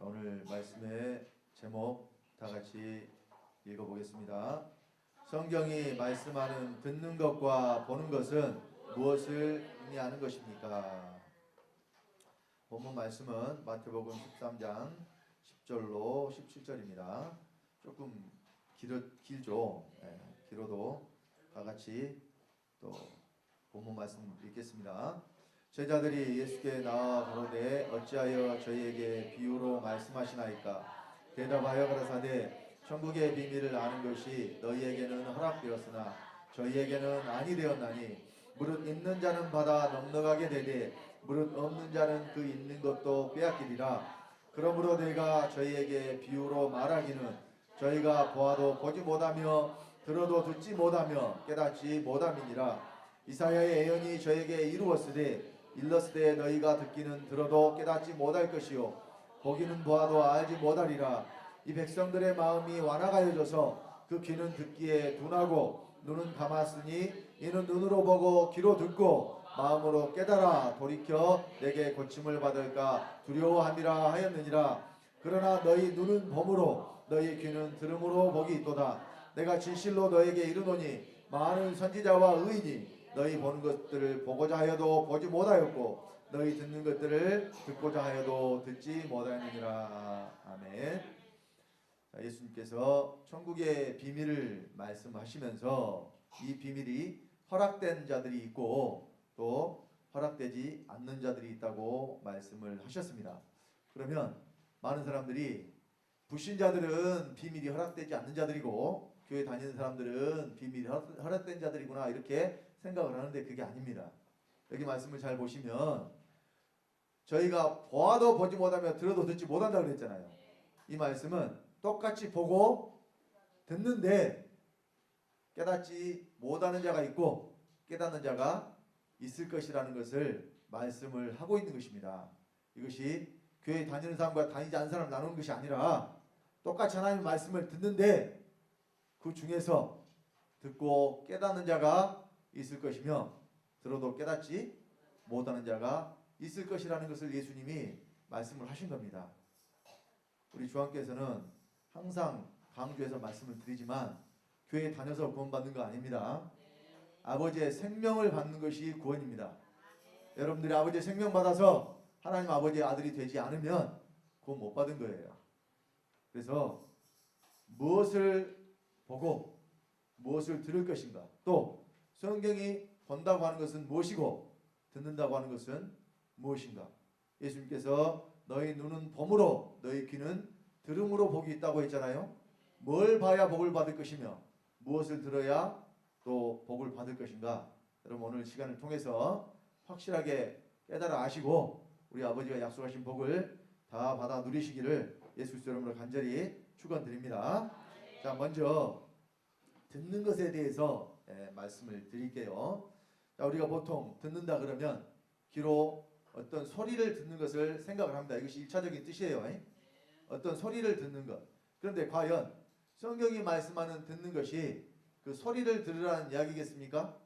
오늘 말씀의 제목 다 같이 읽어보겠습니다. 성경이 말씀하는 듣는 것과 보는 것은 무엇을 의미하는 것입니까? 본문 말씀은 마태복음 13장 10절로 17절입니다. 조금 길죠. 길어도 다 같이 또 본문 말씀 읽겠습니다. 제자들이 예수께 나와 가로되 어찌하여 저희에게 비유로 말씀하시나이까? 대답하여 가라사대 천국의 비밀을 아는 것이 너희에게는 허락되었으나 저희에게는 아니 되었나니 무릇 있는 자는 받아 넉넉하게 되되 무릇 없는 자는 그 있는 것도 빼앗기리라. 그러므로 내가 저희에게 비유로 말하기는 저희가 보아도 보지 못하며 들어도 듣지 못하며 깨닫지 못함이니라. 이사야의 예언이 저에게 이루었으되 일렀으되 너희가 듣기는 들어도 깨닫지 못할 것이요 보기는 보아도 알지 못하리라. 이 백성들의 마음이 완악하여져서 그 귀는 듣기에 둔하고 눈은 감았으니 이는 눈으로 보고 귀로 듣고 마음으로 깨달아 돌이켜 내게 고침을 받을까 두려워함이라 하였느니라. 그러나 너희 눈은 봄으로 너희 귀는 들음으로 복이 있도다. 내가 진실로 너에게 이르노니 많은 선지자와 의인이 너희 보는 것들을 보고자 하여도 보지 못하였고 너희 듣는 것들을 듣고자 하여도 듣지 못하였느니라. 아멘. 예수님께서 천국의 비밀을 말씀하시면서 이 비밀이 허락된 자들이 있고 또 허락되지 않는 자들이 있다고 말씀을 하셨습니다. 그러면 많은 사람들이 불신자들은 비밀이 허락되지 않는 자들이고 교회 다니는 사람들은 비밀이 허락된 자들이구나 이렇게 생각을 하는데 그게 아닙니다. 여기 말씀을 잘 보시면 저희가 보아도 보지 못하며 들어도 듣지 못한다고 그랬잖아요. 이 말씀은 똑같이 보고 듣는데 깨닫지 못하는 자가 있고 깨닫는 자가 있을 것이라는 것을 말씀을 하고 있는 것입니다. 이것이 교회 다니는 사람과 다니지 않는 사람 나누는 것이 아니라 똑같이 하나님의 말씀을 듣는데 그 중에서 듣고 깨닫는 자가 있을 것이며 들어도 깨닫지 못하는 자가 있을 것이라는 것을 예수님이 말씀을 하신 겁니다. 우리 주안께서는 항상 강조해서 말씀을 드리지만 교회 다녀서 구원받는 거 아닙니다. 아버지의 생명을 받는 것이 구원입니다. 여러분들이 아버지의 생명 받아서 하나님 아버지의 아들이 되지 않으면 구원 못 받은 거예요. 그래서 무엇을 보고 무엇을 들을 것인가, 또 성경이 본다고 하는 것은 무엇이고 듣는다고 하는 것은 무엇인가. 예수님께서 너희 눈은 봄으로 너희 귀는 들음으로 복이 있다고 했잖아요. 뭘 봐야 복을 받을 것이며 무엇을 들어야 또 복을 받을 것인가. 여러분 오늘 시간을 통해서 확실하게 깨달아 아시고 우리 아버지가 약속하신 복을 다 받아 누리시기를 예수 그리스도 이름으로 간절히 축원드립니다. 자, 먼저 듣는 것에 대해서 말씀을 드릴게요. 자, 우리가 보통 듣는다 그러면 귀로 어떤 소리를 듣는 것을 생각을 합니다. 이것이 1차적인 뜻이에요. 어떤 소리를 듣는 것. 그런데 과연 성경이 말씀하는 듣는 것이 그 소리를 들으라는 이야기겠습니까?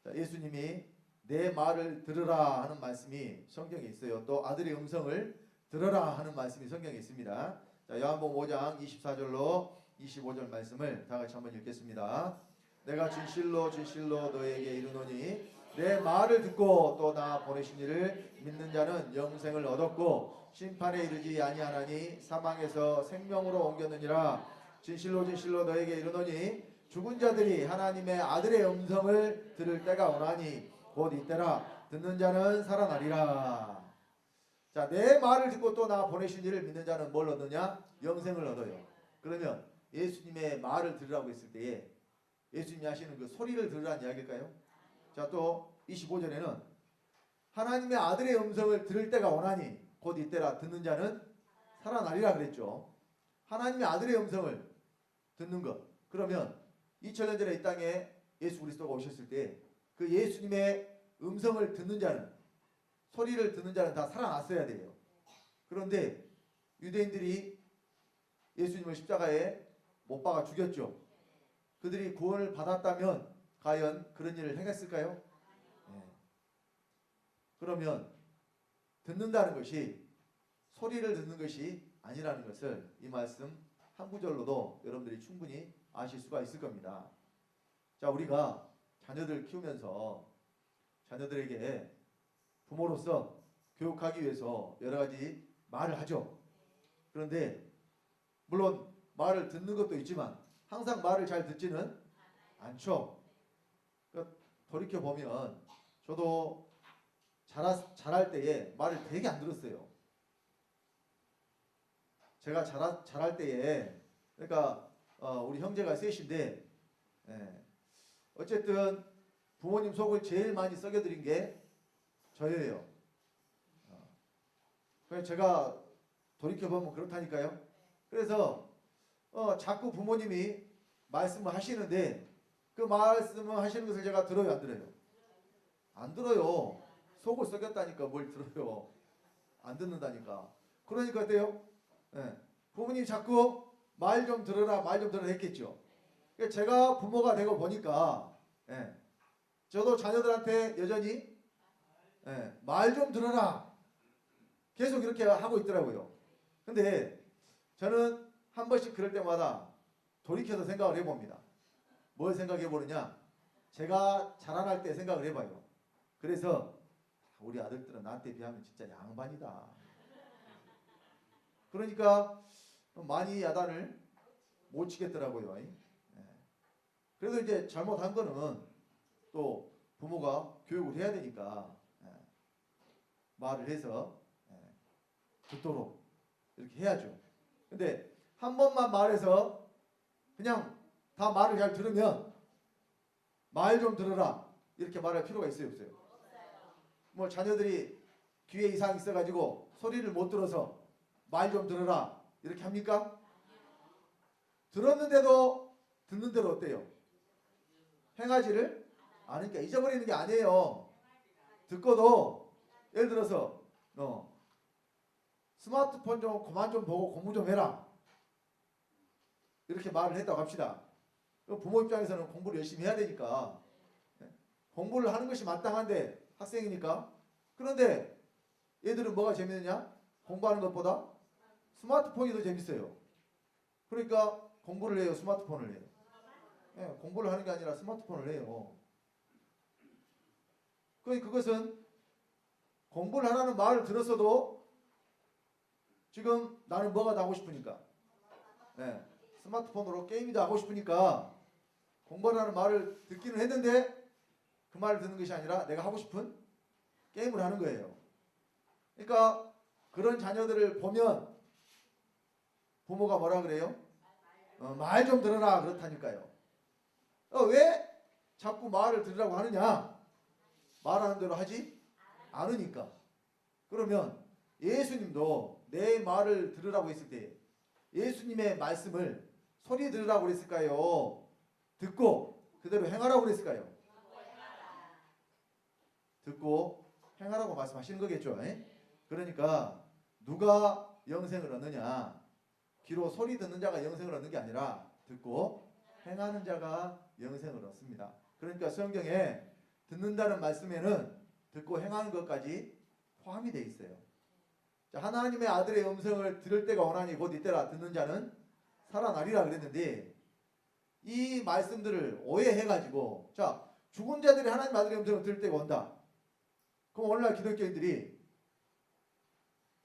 자, 예수님이 내 말을 들으라 하는 말씀이 성경에 있어요. 또 아들의 음성을 들으라 하는 말씀이 성경에 있습니다. 자, 요한복음 5장 24절로 25절 말씀을 다 같이 한번 읽겠습니다. 내가 진실로 진실로 너에게 이르노니 내 말을 듣고 또 나 보내신 이를 믿는 자는 영생을 얻었고 심판에 이르지 아니하나니 사망에서 생명으로 옮겼느니라. 진실로 진실로 너에게 이르노니 죽은 자들이 하나님의 아들의 음성을 들을 때가 오나니 곧 이때라. 듣는 자는 살아나리라. 자, 내 말을 듣고 또 나 보내신 이를 믿는 자는 뭘 얻느냐? 영생을 얻어요. 그러면 예수님의 말을 들으라고 했을 때에 예수님이 하시는 그 소리를 들으라는 이야기일까요? 자, 또 25절에는 하나님의 아들의 음성을 들을 때가 오나니 곧 이때라. 듣는 자는 살아나리라 그랬죠. 하나님의 아들의 음성을 듣는 것. 그러면 2000년 전에 이 땅에 예수 그리스도가 오셨을 때 그 예수님의 음성을 듣는 자는, 소리를 듣는 자는 다 살아났어야 돼요. 그런데 유대인들이 예수님을 십자가에 못 박아 죽였죠. 그들이 구원을 받았다면 과연 그런 일을 행했을까요? 네. 그러면 듣는다는 것이 소리를 듣는 것이 아니라는 것을 이 말씀 한 구절로도 여러분들이 충분히 아실 수가 있을 겁니다. 자, 우리가 자녀들 키우면서 자녀들에게 부모로서 교육하기 위해서 여러 가지 말을 하죠. 그런데 물론 말을 듣는 것도 있지만 항상 말을 잘 듣지는 않죠. 그러니까 돌이켜보면 저도 잘할 때에 말을 되게 안 들었어요. 제가 잘할 때에 그러니까 우리 형제가 셋인데 어쨌든 부모님 속을 제일 많이 썩여드린 게 저예요. 그래서 제가 돌이켜보면 그렇다니까요. 그래서 자꾸 부모님이 말씀을 하시는데 그 말씀을 하시는 것을 제가 들어요, 안 들어요? 안 들어요. 속을 썩였다니까 뭘 들어요. 안 듣는다니까. 그러니까 어때요? 부모님이 자꾸 말 좀 들어라 말 좀 들어라 했겠죠. 그러니까 제가 부모가 되고 보니까 저도 자녀들한테 여전히 말 좀 들어라 계속 이렇게 하고 있더라고요. 근데 저는 한 번씩 그럴 때마다 돌이켜서 생각을 해봅니다. 뭘 생각해 보느냐? 제가 자라날 때 생각을 해봐요. 그래서 우리 아들들은 나한테 비하면 진짜 양반이다. 그러니까 많이 야단을 못 치겠더라고요. 그래도 이제 잘못한 거는 또 부모가 교육을 해야 되니까 말을 해서 듣도록 이렇게 해야죠. 근데 한 번만 말해서 그냥 다 말을 잘 들으면 말 좀 들어라 이렇게 말할 필요가 있어요, 없어요? 뭐 자녀들이 귀에 이상이 있어가지고 소리를 못 들어서 말 좀 들어라 이렇게 합니까? 들었는데도 듣는 대로 어때요? 행하지를 않으니까 잊어버리는 게 아니에요. 듣고도 예를 들어서 스마트폰 좀 그만 좀 보고 공부 좀 해라 이렇게 말을 했다고 합시다. 부모 입장에서는 공부를 열심히 해야 되니까 공부를 하는 것이 마땅한데 학생이니까. 그런데 얘들은 뭐가 재밌느냐? 공부하는 것보다 스마트폰이 더 재밌어요. 그러니까 공부를 해요, 스마트폰을 해요. 공부를 하는 게 아니라 스마트폰을 해요. 그것은 공부를 하라는 말을 들었어도 지금 나는 뭐가 더 하고 싶으니까 스마트폰으로 게임이 더 하고 싶으니까 공부하라는 말을 듣기는 했는데 그 말을 듣는 것이 아니라 내가 하고 싶은 게임을 하는 거예요. 그러니까 그런 자녀들을 보면 부모가 뭐라 그래요? 말 좀 들어라 그렇다니까요. 왜 자꾸 말을 들으라고 하느냐? 말하는 대로 하지 않으니까. 그러면 예수님도 내 말을 들으라고 했을 때 예수님의 말씀을 소리 들으라고 그랬을까요? 듣고 그대로 행하라고 그랬을까요? 듣고 행하라고 말씀하시는 거겠죠. 그러니까 누가 영생을 얻느냐? 귀로 소리 듣는 자가 영생을 얻는 게 아니라 듣고 행하는 자가 영생을 얻습니다. 그러니까 성경에 듣는다는 말씀에는 듣고 행하는 것까지 포함이 되어 있어요. 자, 하나님의 아들의 음성을 들을 때가 오나니 곧 이때라 듣는 자는 살아나리라 그랬는데 이 말씀들을 오해해가지고 자 죽은 자들이 하나님 아들의 음성을 들을 때가 온다. 그럼 오늘날 기독교인들이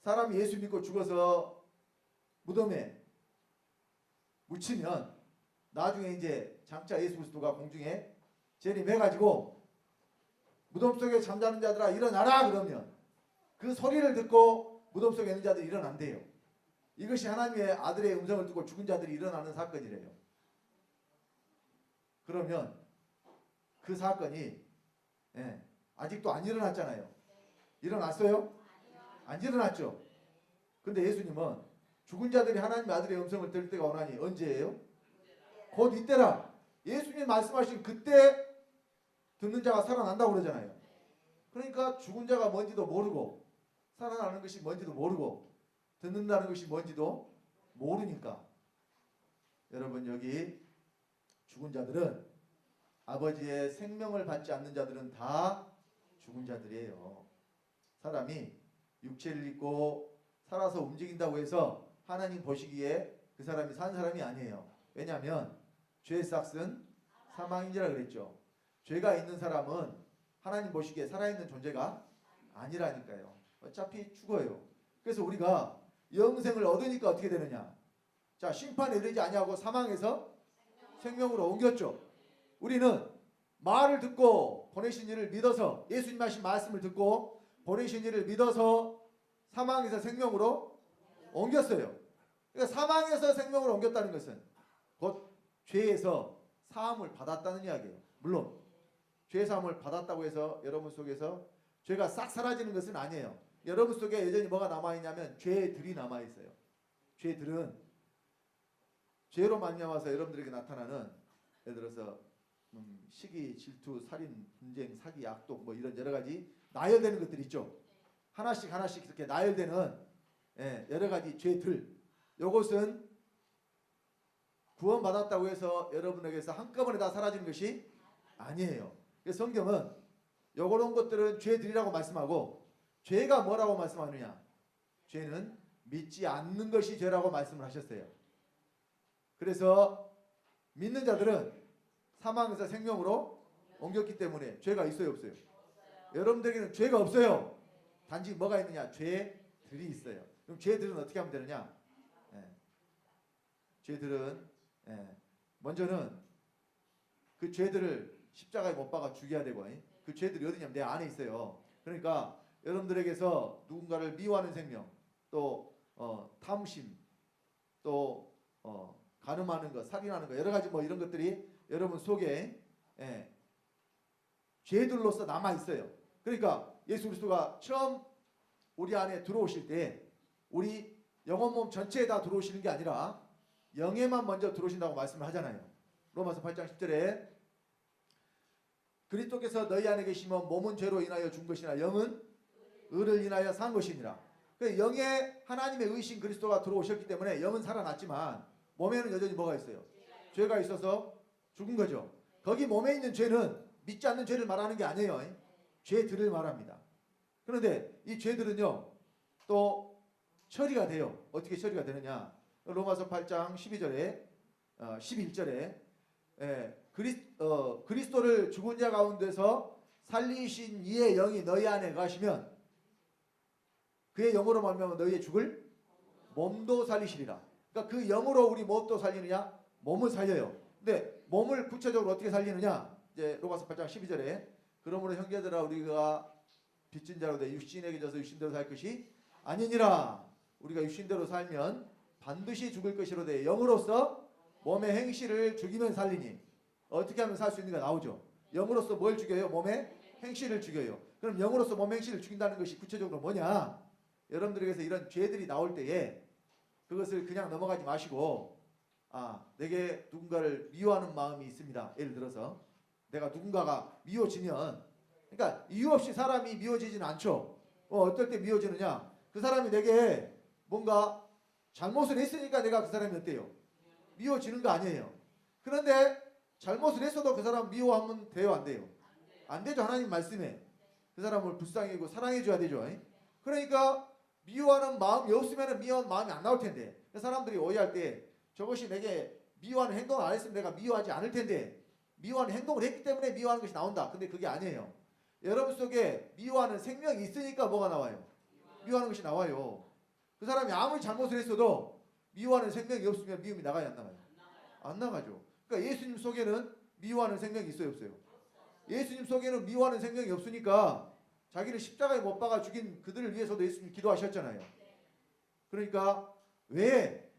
사람이 예수 믿고 죽어서 무덤에 묻히면 나중에 이제 장차 예수 그리스도가 공중에 재림해가지고 무덤 속에 잠자는 자들아 일어나라 그러면 그 소리를 듣고 무덤 속에 있는 자들이 일어난대요. 이것이 하나님의 아들의 음성을 듣고 죽은 자들이 일어나는 사건이래요. 그러면 그 사건이 아직도 안 일어났잖아요. 일어났어요? 안 일어났죠. 근데 예수님은 죽은 자들이 하나님의 아들의 음성을 들을 때가 오나니 언제예요? 곧 이때라. 예수님 말씀하신 그때 듣는 자가 살아난다고 그러잖아요. 그러니까 죽은 자가 뭔지도 모르고 살아나는 것이 뭔지도 모르고 듣는다는 것이 뭔지도 모르니까 여러분 여기 죽은 자들은 아버지의 생명을 받지 않는 자들은 다 죽은 자들이에요. 사람이 육체를 입고 살아서 움직인다고 해서 하나님 보시기에 그 사람이 산 사람이 아니에요. 왜냐하면 죄의 삭은 사망인지라 그랬죠. 죄가 있는 사람은 하나님 보시기에 살아있는 존재가 아니라니까요. 어차피 죽어요. 그래서 우리가 영생을 얻으니까 어떻게 되느냐. 자, 심판에 이르지 아니하고 사망에서 생명으로 옮겼죠. 우리는 말을 듣고 보내신 이를 믿어서, 예수님 하신 말씀을 듣고 보내신 이를 믿어서 사망에서 생명으로 옮겼어요. 그러니까 사망에서 생명으로 옮겼다는 것은 곧 죄에서 사함을 받았다는 이야기예요. 물론 죄 사함을 받았다고 해서 여러분 속에서 죄가 싹 사라지는 것은 아니에요. 여러분 속에 여전히 뭐가 남아있냐면 죄들이 남아있어요. 죄들은 죄로 말미암아서 여러분들에게 나타나는, 예를 들어서 시기, 질투, 살인, 분쟁, 사기, 악독 뭐 이런 여러 가지 나열되는 것들이 있죠. 하나씩 하나씩 이렇게 나열되는 여러 가지 죄들. 요것은 구원받았다고 해서 여러분에게서 한꺼번에 다 사라지는 것이 아니에요. 그래서 성경은 요런 것들은 죄들이라고 말씀하고, 죄가 뭐라고 말씀하느냐. 죄는 믿지 않는 것이 죄라고 말씀을 하셨어요. 그래서 믿는 자들은 사망에서 생명으로 옮겼기 때문에 죄가 있어요, 없어요? 여러분들에게는 죄가 없어요. 단지 뭐가 있느냐? 죄들이 있어요. 그럼 죄들은 어떻게 하면 되느냐? 죄들은 먼저는 그 죄들을 십자가에 못 박아 죽여야 되고, 그 죄들이 어디냐면 내 안에 있어요. 그러니까 여러분들에게서 누군가를 미워하는 생명, 또 탐심, 또 간음하는 것, 살인하는 것, 여러 가지 뭐 이런 것들이 여러분 속에 죄들로서 남아 있어요. 그러니까 예수 그리스도가 처음 우리 안에 들어오실 때 우리 영혼 몸 전체에 다 들어오시는 게 아니라 영에만 먼저 들어오신다고 말씀을 하잖아요. 로마서 8장 10절에 그리스도께서 너희 안에 계시면 몸은 죄로 인하여 죽은 것이나 영은 의를 인하여 산 것이니라. 그 영에 하나님의 의신 그리스도가 들어오셨기 때문에 영은 살아났지만 몸에는 여전히 뭐가 있어요? 죄가 있어서 죽은 거죠. 거기 몸에 있는 죄는 믿지 않는 죄를 말하는 게 아니에요. 죄들을 말합니다. 그런데 이 죄들은요 또 처리가 돼요. 어떻게 처리가 되느냐? 로마서 8장 12절에 11절에 그리스도를 죽은 자 가운데서 살리신 이의 영이 너희 안에 가시면 그의 영으로 말미암아 너희의 죽을 몸도 살리시리라. 그러니까 그 영으로 우리 무엇도 살리느냐? 몸을 살려요. 근데 몸을 구체적으로 어떻게 살리느냐? 이제 로마서 8장 12절에 그러므로 형제들아 우리가 빚진 자로 돼 육신에게 져서 육신대로 살 것이 아니니라. 우리가 육신대로 살면 반드시 죽을 것이로되 영으로서 몸의 행실을 죽이면 살리니. 어떻게 하면 살 수 있는가 나오죠. 영으로서 뭘 죽여요? 몸의 행실을 죽여요. 그럼 영으로서 몸의 행실을 죽인다는 것이 구체적으로 뭐냐? 여러분들에게서 이런 죄들이 나올 때에 그것을 그냥 넘어가지 마시고, 내게 누군가를 미워하는 마음이 있습니다. 예를 들어서 내가 누군가가 미워지면, 그러니까 이유 없이 사람이 미워지지는 않죠. 어떨 때 미워지느냐? 그 사람이 내게 뭔가 잘못을 했으니까 내가 그 사람이 어때요? 미워지는 거 아니에요. 그런데 잘못을 했어도 그 사람 미워하면 돼요, 안 돼요? 안 되죠. 하나님 말씀에 그 사람을 불쌍히 여기고 사랑해 줘야 되죠. 그러니까 미워하는 마음이 없으면 미워하는 마음이 안 나올 텐데, 사람들이 오해할 때 저것이 내게 미워하는 행동을 안 했으면 내가 미워하지 않을 텐데 미워하는 행동을 했기 때문에 미워하는 것이 나온다. 근데 그게 아니에요. 여러분 속에 미워하는 생명이 있으니까 뭐가 나와요? 미워하는 것이 나와요. 그 사람이 아무리 잘못을 했어도 미워하는 생명이 없으면 미움이 나가요, 안 나가요? 안 나가죠. 그러니까 예수님 속에는 미워하는 생명이 있어요, 없어요? 예수님 속에는 미워하는 생명이 없으니까 자기를 십자가에 못 박아 죽인 그들을 위해서도 예수님 기도하셨잖아요. 그러니까 왜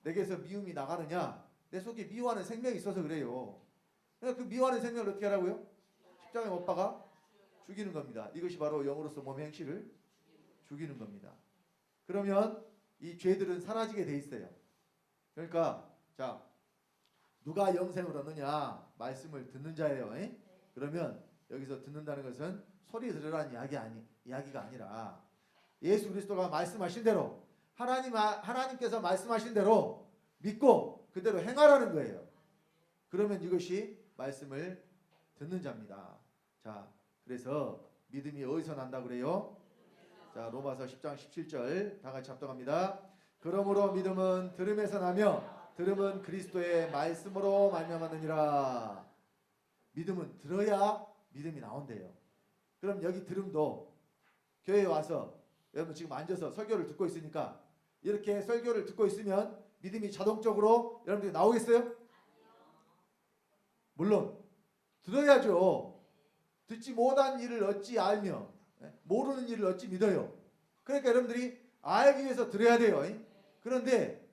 내게서 미움이 나가느냐? 내 속에 미워하는 생명이 있어서 그래요. 그러니까 그 미워하는 생명을 어떻게 하라고요? 십자가에 못 박아 죽이는 겁니다. 이것이 바로 영으로서 몸의 행실을 죽이는 겁니다. 그러면 이 죄들은 사라지게 돼 있어요. 그러니까 자, 누가 영생을 얻느냐? 말씀을 듣는 자예요. 그러면 여기서 듣는다는 것은 소리 들으라는 이야기가 아니라 예수 그리스도가 말씀하신 대로 하나님께서 말씀하신 대로 믿고 그대로 행하라는 거예요. 그러면 이것이 말씀을 듣는 자입니다. 자, 그래서 믿음이 어디서 난다 그래요? 자, 로마서 10장 17절 다 같이 합독합니다. 그러므로 믿음은 들음에서 나며 들음은 그리스도의 말씀으로 말미암았느니라. 믿음은 들어야 믿음이 나온대요. 그럼 여기 들음도 교회에 와서 여러분 지금 앉아서 설교를 듣고 있으니까 이렇게 설교를 듣고 있으면 믿음이 자동적으로 여러분들이 나오겠어요? 물론 들어야죠. 듣지 못한 일을 어찌 알며 모르는 일을 어찌 믿어요. 그러니까 여러분들이 알기 위해서 들어야 돼요. 그런데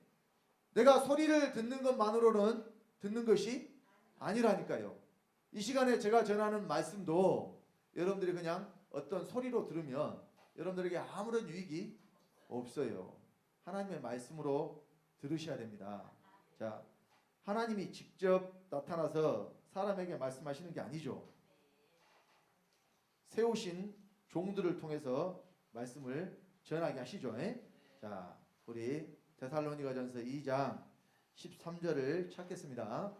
내가 소리를 듣는 것만으로는 듣는 것이 아니라니까요. 이 시간에 제가 전하는 말씀도 여러분들이 그냥 어떤 소리로 들으면 여러분들에게 아무런 유익이 없어요. 하나님의 말씀으로 들으셔야 됩니다. 자, 하나님이 직접 나타나서 사람에게 말씀하시는 게 아니죠. 세우신 종들을 통해서 말씀을 전하게 하시죠. 자, 우리 데살로니가전서 2장 13절을 찾겠습니다.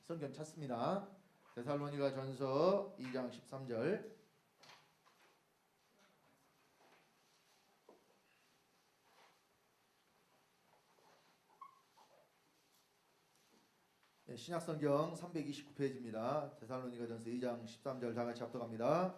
성경 찾습니다. 데살로니가전서 2장 13절. 신약성경 329페이지입니다. 데살로니가전서 2장 13절 다 같이 합독합니다.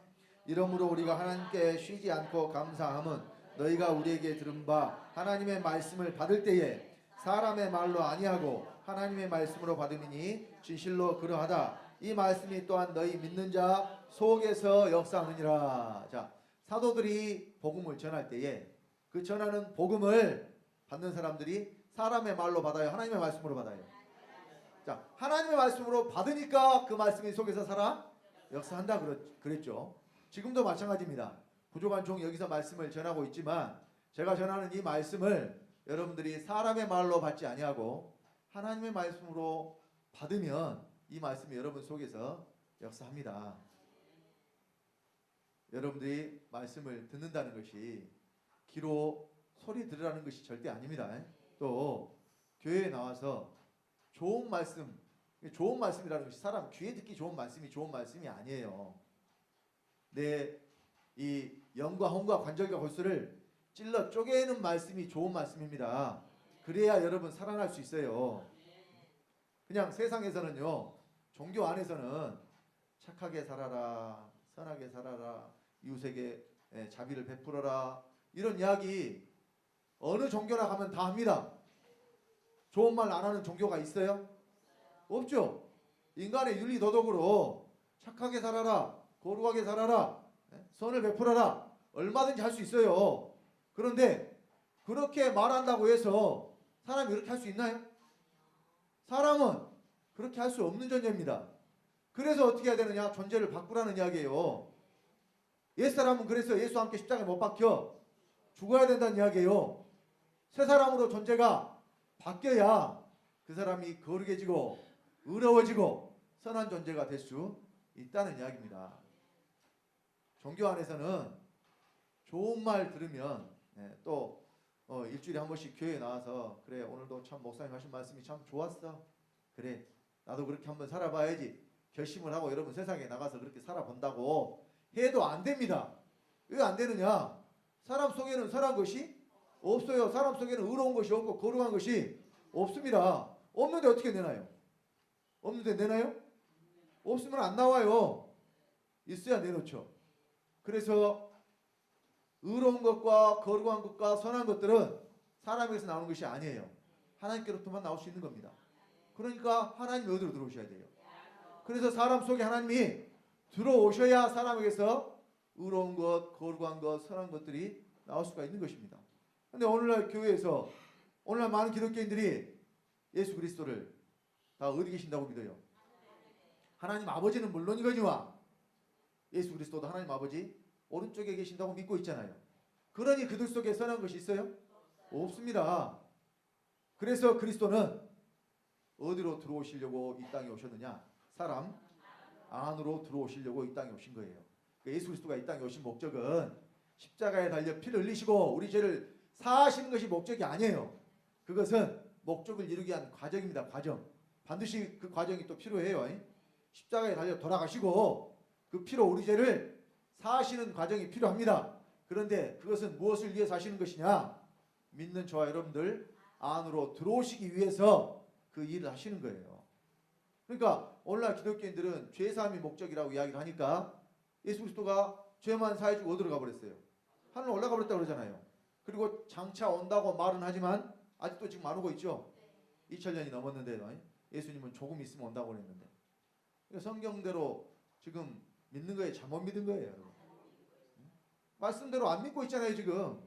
이러므로 우리가 하나님께 쉬지 않고 감사함은 너희가 우리에게 들은 바 하나님의 말씀을 받을 때에 사람의 말로 아니하고 하나님의 말씀으로 받음이니 진실로 그러하다. 이 말씀이 또한 너희 믿는 자 속에서 역사하느니라. 자, 사도들이 복음을 전할 때에 그 전하는 복음을 받는 사람들이 사람의 말로 받아요? 하나님의 말씀으로 받아요? 자, 하나님의 말씀으로 받으니까 그 말씀이 속에서 살아 역사한다 그랬죠. 지금도 마찬가지입니다. 부족한 종 여기서 말씀을 전하고 있지만 제가 전하는 이 말씀을 여러분들이 사람의 말로 받지 아니하고 하나님의 말씀으로 받으면 이 말씀이 여러분 속에서 역사합니다. 여러분들이 말씀을 듣는다는 것이 귀로 소리 들으라는 것이 절대 아닙니다. 또 교회에 나와서 좋은 말씀이라는 것이 사람 귀에 듣기 좋은 말씀이 아니에요. 내 이 영과 혼과 관절과 골수를 찔러 쪼개는 말씀이 좋은 말씀입니다. 그래야 여러분 살아날 수 있어요. 그냥 세상에서는요, 종교 안에서는 착하게 살아라, 선하게 살아라, 이웃에게 자비를 베풀어라, 이런 이야기 어느 종교나 가면 다 합니다. 좋은 말 안 하는 종교가 있어요? 없죠. 인간의 윤리 도덕으로 착하게 살아라, 거룩하게 살아라, 선을 베풀어라, 얼마든지 할 수 있어요. 그런데 그렇게 말한다고 해서 사람이 그렇게 할 수 있나요? 사람은 그렇게 할 수 없는 존재입니다. 그래서 어떻게 해야 되느냐? 존재를 바꾸라는 이야기예요. 옛사람은 그래서 예수와 함께 십자가에 못 박혀 죽어야 된다는 이야기예요. 새 사람으로 존재가 바뀌어야 그 사람이 거룩해지고 의로워지고 선한 존재가 될 수 있다는 이야기입니다. 종교 안에서는 좋은 말 들으면 또 일주일에 한 번씩 교회에 나와서 그래 오늘도 참 목사님 하신 말씀이 참 좋았어. 그래 나도 그렇게 한번 살아봐야지 결심을 하고 여러분 세상에 나가서 그렇게 살아본다고 해도 안 됩니다. 왜 안 되느냐? 사람 속에는 선한 것이 없어요. 사람 속에는 의로운 것이 없고 거룩한 것이 없습니다. 없는데 어떻게 내나요? 없는데 내나요? 없으면 안 나와요. 있어야 내놓죠. 그래서 의로운 것과 거룩한 것과 선한 것들은 사람에게서 나오는 것이 아니에요. 하나님께로부터만 나올 수 있는 겁니다. 그러니까 하나님이 어디로 들어오셔야 돼요? 그래서 사람 속에 하나님이 들어오셔야 사람에게서 의로운 것, 거룩한 것, 선한 것들이 나올 수가 있는 것입니다. 그런데 오늘날 교회에서 오늘날 많은 기독교인들이 예수 그리스도를 다 어디 계신다고 믿어요? 하나님 아버지는 물론이거니와 예수 그리스도도 하나님 아버지 오른쪽에 계신다고 믿고 있잖아요. 그러니 그들 속에 선한 것이 있어요? 없습니다. 그래서 그리스도는 어디로 들어오시려고 이 땅에 오셨느냐? 사람 안으로 들어오시려고 이 땅에 오신 거예요. 예수 그리스도가 이 땅에 오신 목적은 십자가에 달려 피를 흘리시고 우리 죄를 사하시는 것이 목적이 아니에요. 그것은 목적을 이루기 위한 과정입니다. 과정. 반드시 그 과정이 또 필요해요. 십자가에 달려 돌아가시고 그 피로 우리 죄를 사하시는 과정이 필요합니다. 그런데 그것은 무엇을 위해서 하시는 것이냐? 믿는 저와 여러분들 안으로 들어오시기 위해서 그 일을 하시는 거예요. 그러니까 오늘날 기독교인들은 죄사함이 목적이라고 이야기를 하니까 예수 그리스도가 죄만 사해주고 어디로 가버렸어요? 하늘로 올라가 버렸다고 그러잖아요. 그리고 장차 온다고 말은 하지만 아직도 지금 안 오고 있죠. 2000년이 넘었는데도 예수님은 조금 있으면 온다고 그랬는데, 그러니까 성경대로 지금 믿는 거에 잘못 믿은 거예요. 말씀대로 안 믿고 있잖아요. 지금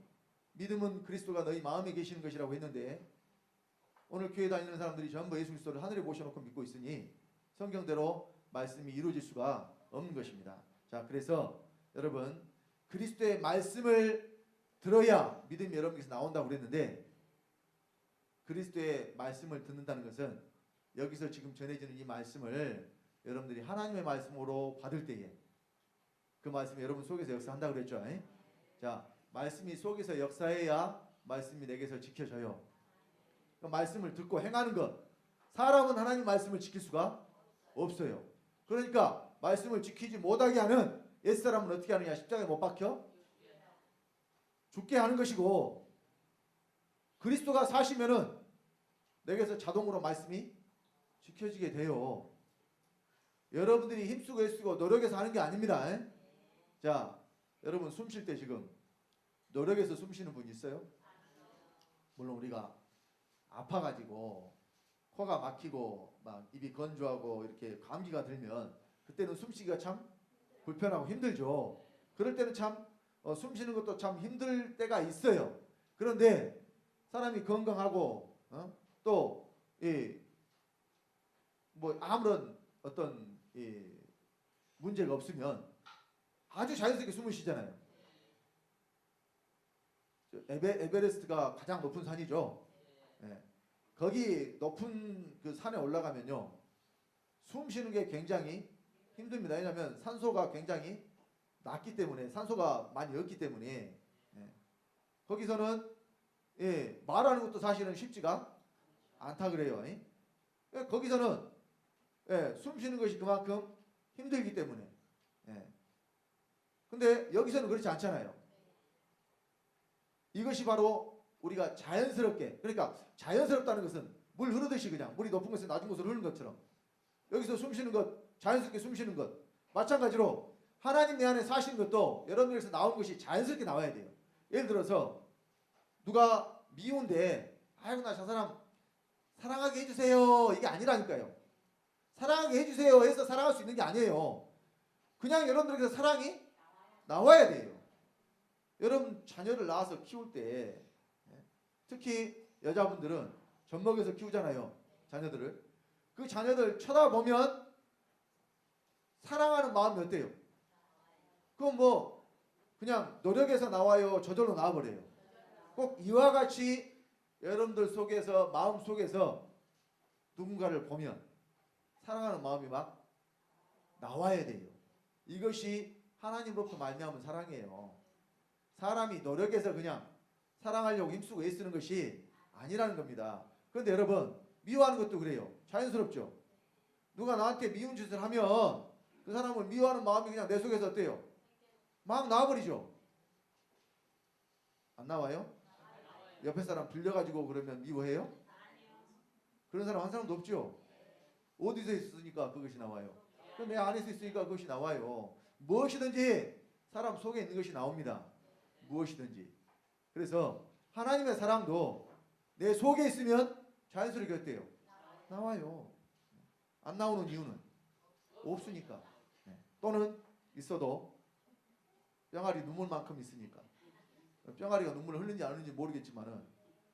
믿음은 그리스도가 너희 마음에 계시는 것이라고 했는데, 오늘 교회 다니는 사람들이 전부 예수 그리스도를 하늘에 모셔놓고 믿고 있으니 성경대로 말씀이 이루어질 수가 없는 것입니다. 자, 그래서 여러분, 그리스도의 말씀을 들어야 믿음이 여러분께서 나온다고 그랬는데, 그리스도의 말씀을 듣는다는 것은 여기서 지금 전해지는 이 말씀을 여러분들이 하나님의 말씀으로 받을 때에 그 말씀이 여러분 속에서 역사한다고 그랬죠. 자, 말씀이 속에서 역사해야 말씀이 내게서 지켜져요. 그 말씀을 듣고 행하는 것, 사람은 하나님 말씀을 지킬 수가 없어요. 그러니까 말씀을 지키지 못하게 하는 옛사람은 어떻게 하느냐? 십자가에 못 박혀 죽게 하는 것이고, 그리스도가 사시면은 내게서 자동으로 말씀이 지켜지게 돼요. 여러분들이 힘쓰고 애쓰고 노력해서 하는 게 아닙니다. 자, 여러분 숨 쉴 때 지금 노력해서 숨 쉬는 분 있어요? 물론 우리가 아파가지고 코가 막히고 막 입이 건조하고 이렇게 감기가 들면 그때는 숨쉬기가 참 불편하고 힘들죠. 그럴 때는 참 숨 쉬는 것도 참 힘들 때가 있어요. 그런데 사람이 건강하고 또 뭐 아무런 어떤 문제가 없으면 아주 자연스럽게 숨을 쉬잖아요. 에베레스트가 가장 높은 산이죠. 예. 거기 높은 그 산에 올라가면요, 숨 쉬는 게 굉장히 힘듭니다. 왜냐하면 산소가 굉장히 낮기 때문에, 산소가 많이 없기 때문에. 예. 거기서는 말하는 것도 사실은 쉽지가 않다 그래요. 거기서는 숨 쉬는 것이 그만큼 힘들기 때문에. 근데 여기서는 그렇지 않잖아요. 이것이 바로 우리가 자연스럽게, 그러니까 자연스럽다는 것은 물 흐르듯이 그냥 물이 높은 곳에서 낮은 곳으로 흐르는 것처럼 여기서 숨 쉬는 것, 자연스럽게 숨 쉬는 것, 마찬가지로 하나님 내 안에 사시는 것도 여러분에게서 나온 것이 자연스럽게 나와야 돼요. 예를 들어서 누가 미운데 아이고 나 저 사람 사랑하게 해주세요, 이게 아니라니까요. 사랑하게 해주세요 해서 사랑할 수 있는 게 아니에요. 그냥 여러분들에게서 사랑이 나와야 돼요. 여러분 자녀를 낳아서 키울 때, 특히 여자분들은 젖먹여서 키우잖아요. 자녀들을. 그 자녀들 쳐다보면 사랑하는 마음이 어때요? 그건 뭐 그냥 노력해서 나와요, 저절로 나와버려요? 꼭 이와 같이 여러분들 속에서, 마음 속에서 누군가를 보면 사랑하는 마음이 막 나와야 돼요. 이것이 하나님으로부터 말미암은 사랑이에요. 사람이 노력해서 그냥 사랑하려고 힘쓰고 애쓰는 것이 아니라는 겁니다. 그런데 여러분, 미워하는 것도 그래요. 자연스럽죠. 누가 나한테 미운 짓을 하면 그 사람을 미워하는 마음이 그냥 내 속에서 어때요? 막 나와버리죠. 안 나와요? 옆에 사람 불려가지고 그러면 미워해요? 그런 사람 한 사람도 없죠. 어디서 있으니까 그것이 나와요? 내 안에서 있으니까 그것이 나와요. 무엇이든지 사람 속에 있는 것이 나옵니다. 무엇이든지. 그래서 하나님의 사랑도 내 속에 있으면 자연스럽게 어때요? 나와요. 안 나오는 이유는 없으니까. 또는 있어도 뿅아리 눈물만큼 있으니까. 뿅아리가 눈물을 흘리는지 안 흘리는지 모르겠지만은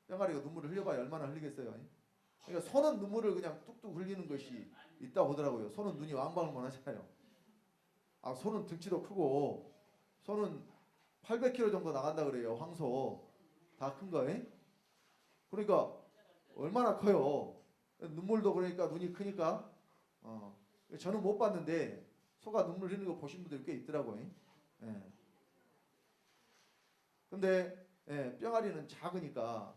뿅아리가 눈물을 흘려봐야 얼마나 흘리겠어요. 그러니까 소는 눈물을 그냥 뚝뚝 흘리는 것이 있다고 하더라고요. 소는 눈이 왕방울만 하잖아요. 소는 등치도 크고 소는 800kg 정도 나간다 그래요. 황소 다 큰 거. 그러니까 얼마나 커요. 눈물도 그러니까 눈이 크니까. 저는 못 봤는데 소가 눈물 흘리는 거 보신 분들 꽤 있더라고요. 근데 뿅아리는 작으니까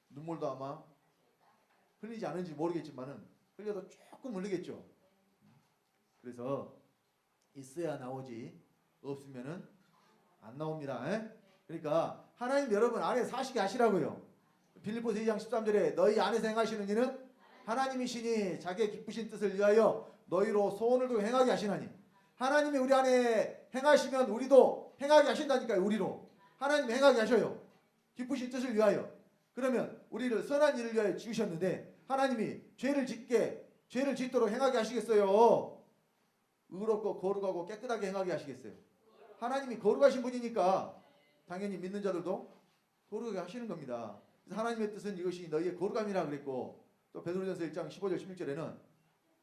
눈물도 아마 흘리지 않은지 모르겠지만은 흘려도 조금 흘리겠죠. 그래서 있어야 나오지 없으면은 안 나옵니다. 그러니까 하나님 여러분 안에 사시게 하시라고요. 빌립보서 2장 13절에 너희 안에서 행하시는 이는 하나님이시니 자기의 기쁘신 뜻을 위하여 너희로 소원을 두고 행하게 하시나니. 하나님이 우리 안에 행하시면 우리도 행하게 하신다니까요. 우리로 하나님이 행하게 하셔요. 기쁘신 뜻을 위하여. 그러면 우리를 선한 일을 위하여 지으셨는데 하나님이 죄를 짓도록 행하게 하시겠어요? 의롭고 거룩하고 깨끗하게 행하게 하시겠어요? 하나님이 거룩하신 분이니까 당연히 믿는 자들도 거룩하게 하시는 겁니다. 그래서 하나님의 뜻은 이것이 너희의 거룩함이라 그랬고, 또 베드로전서 1장 15절 16절에는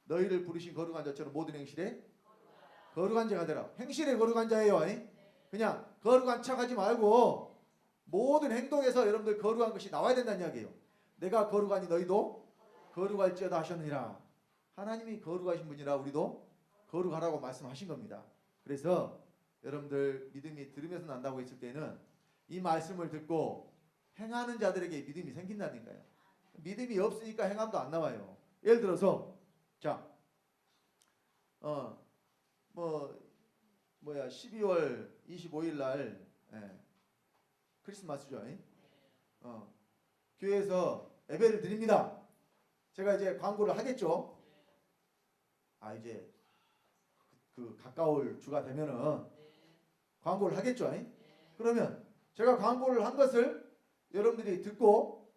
너희를 부르신 거룩한 자처럼 모든 행실에 거룩한 자가 되라. 행실에 거룩한 자예요. 그냥 거룩한 척하지 말고 모든 행동에서 여러분들 거룩한 것이 나와야 된다는 이야기예요. 내가 거룩하니 너희도 거룩할지어다 하셨느니라. 하나님이 거룩하신 분이라 우리도 거룩하라고 말씀하신 겁니다. 그래서 여러분들 믿음이 들으면서 난다고 했을 때는 이 말씀을 듣고 행하는 자들에게 믿음이 생긴다니까요. 믿음이 없으니까 행함도 안 나와요. 예를 들어서 12월 25일 날 크리스마스죠. 교회에서 예배를 드립니다. 제가 이제 광고를 하겠죠. 이제 그 가까울 주가 되면은 광고를 하겠죠. 그러면 제가 광고를 한 것을 여러분들이 듣고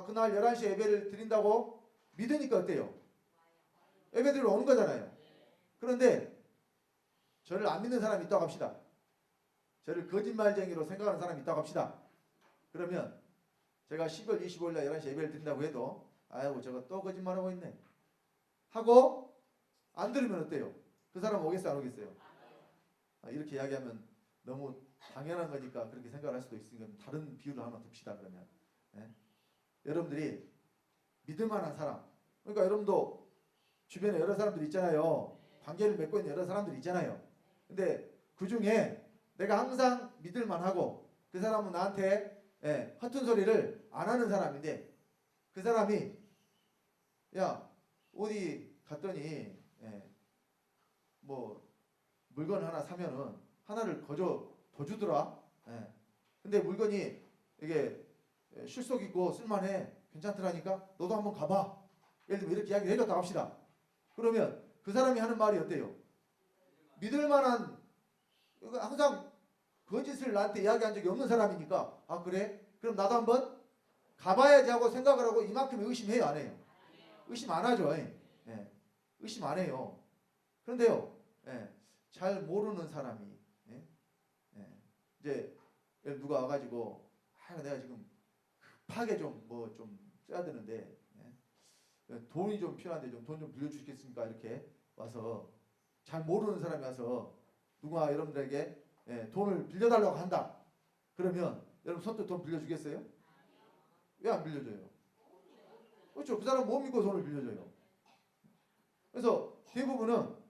그날 11시에 예배를 드린다고 믿으니까 어때요? 예배 드리러 오는 거잖아요. 그런데 저를 안 믿는 사람이 있다고 합시다. 저를 거짓말쟁이로 생각하는 사람이 있다고 합시다. 그러면 제가 10월 25일 날 11시에 예배를 드린다고 해도 아이고 저거 또 거짓말하고 있네 하고 안 들으면 어때요? 그 사람 오겠어요 안 오겠어요? 이렇게 이야기하면 너무 당연한 거니까 그렇게 생각할 수도 있으니까 다른 비유를 하나 둡시다. 그러면 여러분들이 믿을 만한 사람, 그러니까 여러분도 주변에 여러 사람들 있잖아요. 관계를 맺고 있는 여러 사람들 있잖아요. 근데 그 중에 내가 항상 믿을 만하고 그 사람은 나한테 허튼 소리를 안 하는 사람인데, 그 사람이 야 어디 갔더니 뭐 물건 하나 사면은 하나를 더 주더라. 근데 물건이 이게 실속 있고 쓸만해 괜찮더라니까 너도 한번 가봐. 예를 들면 이렇게 이야기를 해줬다고 합시다. 그러면 그 사람이 하는 말이 어때요? 믿을 만한, 항상 거짓을 나한테 이야기한 적이 없는 사람이니까 그래? 그럼 나도 한번 가봐야지 하고 생각을 하고 이만큼 의심해요 안 해요? 의심 안 하죠. 의심 안 해요. 그런데요 잘 모르는 사람이 이제 누가 와가지고 내가 지금 급하게 좀 써야 되는데 돈이 좀 필요한데 돈 좀 빌려주시겠습니까? 이렇게 와서 잘 모르는 사람이 와서 누가 여러분들에게 돈을 빌려달라고 한다. 그러면 여러분 선뜻 돈 빌려주겠어요? 왜 안 빌려줘요? 그렇죠. 그 사람 못 믿고 돈을 빌려줘요. 그래서 대부분은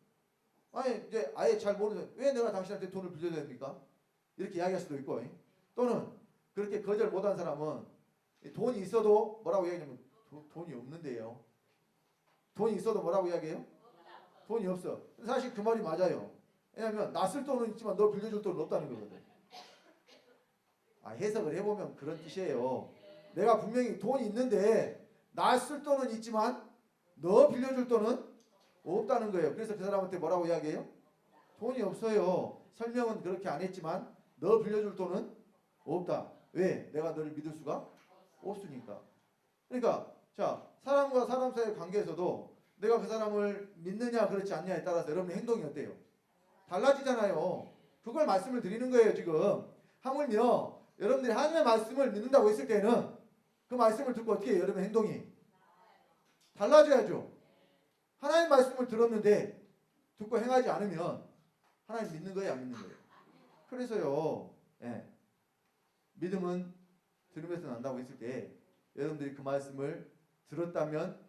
이제 아예 잘 모르는, 왜 내가 당신한테 돈을 빌려줘야 됩니까? 이렇게 이야기할 수도 있고, 또는 그렇게 거절 못한 사람은 돈이 있어도 뭐라고 이야기하냐면 돈이 없는데요. 돈이 있어도 뭐라고 이야기해요? 돈이 없어. 사실 그 말이 맞아요. 왜냐하면 나 쓸 돈은 있지만 너 빌려줄 돈은 없다는 거거든. 해석을 해보면 그런 뜻이에요. 내가 분명히 돈이 있는데 나 쓸 돈은 있지만 너 빌려줄 돈은 없다는 거예요. 그래서 그 사람한테 뭐라고 이야기해요? 돈이 없어요. 설명은 그렇게 안 했지만 너 빌려줄 돈은 없다. 왜? 내가 너를 믿을 수가 없으니까. 그러니까 사람과 사람 사이의 관계에서도 내가 그 사람을 믿느냐 그렇지 않냐에 따라서 여러분의 행동이 어때요? 달라지잖아요. 그걸 말씀을 드리는 거예요 지금. 하물며 여러분들이 하나님의 말씀을 믿는다고 했을 때는 그 말씀을 듣고 어떻게 해요? 여러분의 행동이 달라져야죠. 하나님 말씀을 들었는데 듣고 행하지 않으면 하나님 믿는 거예요 안 믿는 거예요? 그래서요 믿음은 들으면서 난다고 했을 때 여러분들이 그 말씀을 들었다면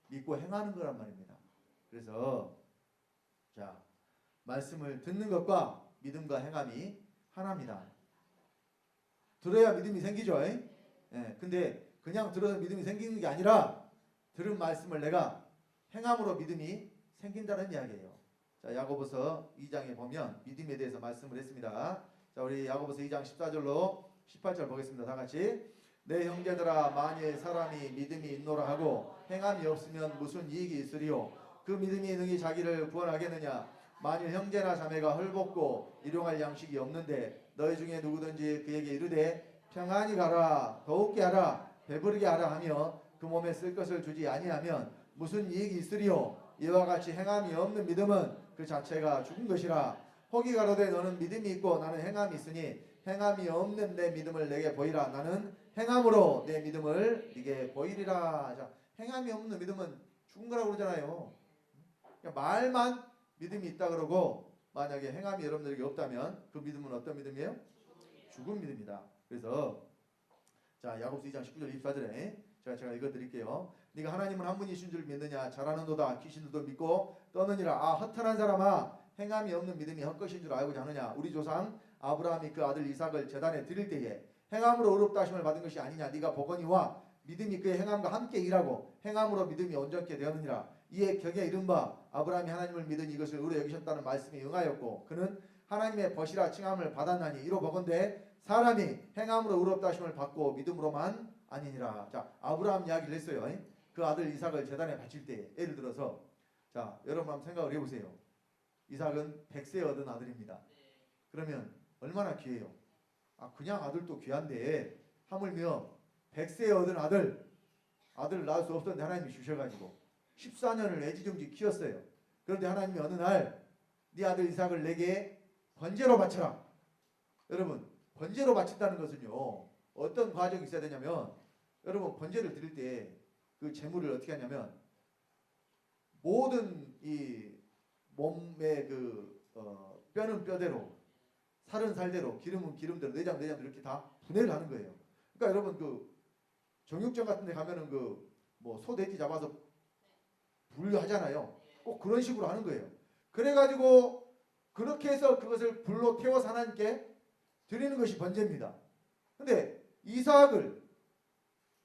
믿고 행하는 거란 말입니다. 그래서 말씀을 듣는 것과 믿음과 행함이 하나입니다. 들어야 믿음이 생기죠. 근데 그냥 들어서 믿음이 생기는 게 아니라 들은 말씀을 내가 행함으로 믿음이 생긴다는 이야기예요. 야고보서 2장에 보면 믿음에 대해서 말씀을 했습니다. 자, 우리 야고보서 2장 14절로 18절 보겠습니다. 다 같이. 내 형제들아, 만일 사람이 믿음이 있노라 하고 행함이 없으면 무슨 이익이 있으리요? 그 믿음이 능히 자기를 구원하겠느냐? 만일 형제나 자매가 헐벗고 일용할 양식이 없는데 너희 중에 누구든지 그에게 이르되 평안히 가라, 더욱게 하라, 배부르게 하라 하며 그 몸에 쓸 것을 주지 아니하면 무슨 이익이 있으리요? 이와 같이 행함이 없는 믿음은 그 자체가 죽은 것이라. 혹이 가로되 너는 믿음이 있고 나는 행함이 있으니 행함이 없는 내 믿음을 내게 보이라. 나는 행함으로 내 믿음을 네게 보이리라. 자, 행함이 없는 믿음은 죽은 거라고 그러잖아요. 그러니까 말만 믿음이 있다 그러고 만약에 행함이 여러분들에게 없다면 그 믿음은 어떤 믿음이에요? 죽은 믿음이다. 그래서 자, 야고보서 2장 19절 24절에 제가 읽어드릴게요. 네가 하나님은 한 분이신 줄 믿느냐? 잘하는도다. 귀신들도 믿고 떠느니라. 아, 허탄한 사람아, 행함이 없는 믿음이 헛것인 줄 알고자 하느냐? 우리 조상 아브라함이 그 아들 이삭을 제단에 드릴 때에 행함으로 의롭다 하심을 받은 것이 아니냐? 네가 보거니와 믿음이 그의 행함과 함께 일하고 행함으로 믿음이 온전케 되었느니라. 이에 격에 이른바 아브라함이 하나님을 믿으니 이것을 의로 여기셨다는 말씀이 응하였고 그는 하나님의 벗이라 칭함을 받았나니 이로 보건대 사람이 행함으로 의롭다 하심을 받고 믿음으로만 아니니라. 자, 아브라함 이야기를 했어요. 그 아들 이삭을 제단에 바칠 때 예를 들어서 자, 여러분 한번 생각을 해보세요. 이삭은 100세 얻은 아들입니다. 그러면 얼마나 귀해요? 아, 그냥 아들도 귀한데 하물며 100세 얻은 아들 낳을 수 없었는데 하나님이 주셔가지고 14년을 애지중지 키웠어요. 그런데 하나님이 어느 날 네 아들 이삭을 내게 번제로 바쳐라. 여러분, 번제로 바친다는 것은요, 어떤 과정이 있어야 되냐면, 여러분 번제를 드릴 때 그 제물을 어떻게 하냐면 모든 이 몸의 그 뼈는 뼈대로, 살은 살대로, 기름은 기름대로, 내장은 내장대로 이렇게 다 분해를 하는 거예요. 그러니까 여러분 그 정육점 같은 데 가면은 그 뭐 소 돼지 잡아서 불하잖아요. 꼭 그런 식으로 하는 거예요. 그래가지고 그렇게 해서 그것을 불로 태워서 하나님께 드리는 것이 번제입니다. 근데 이삭을,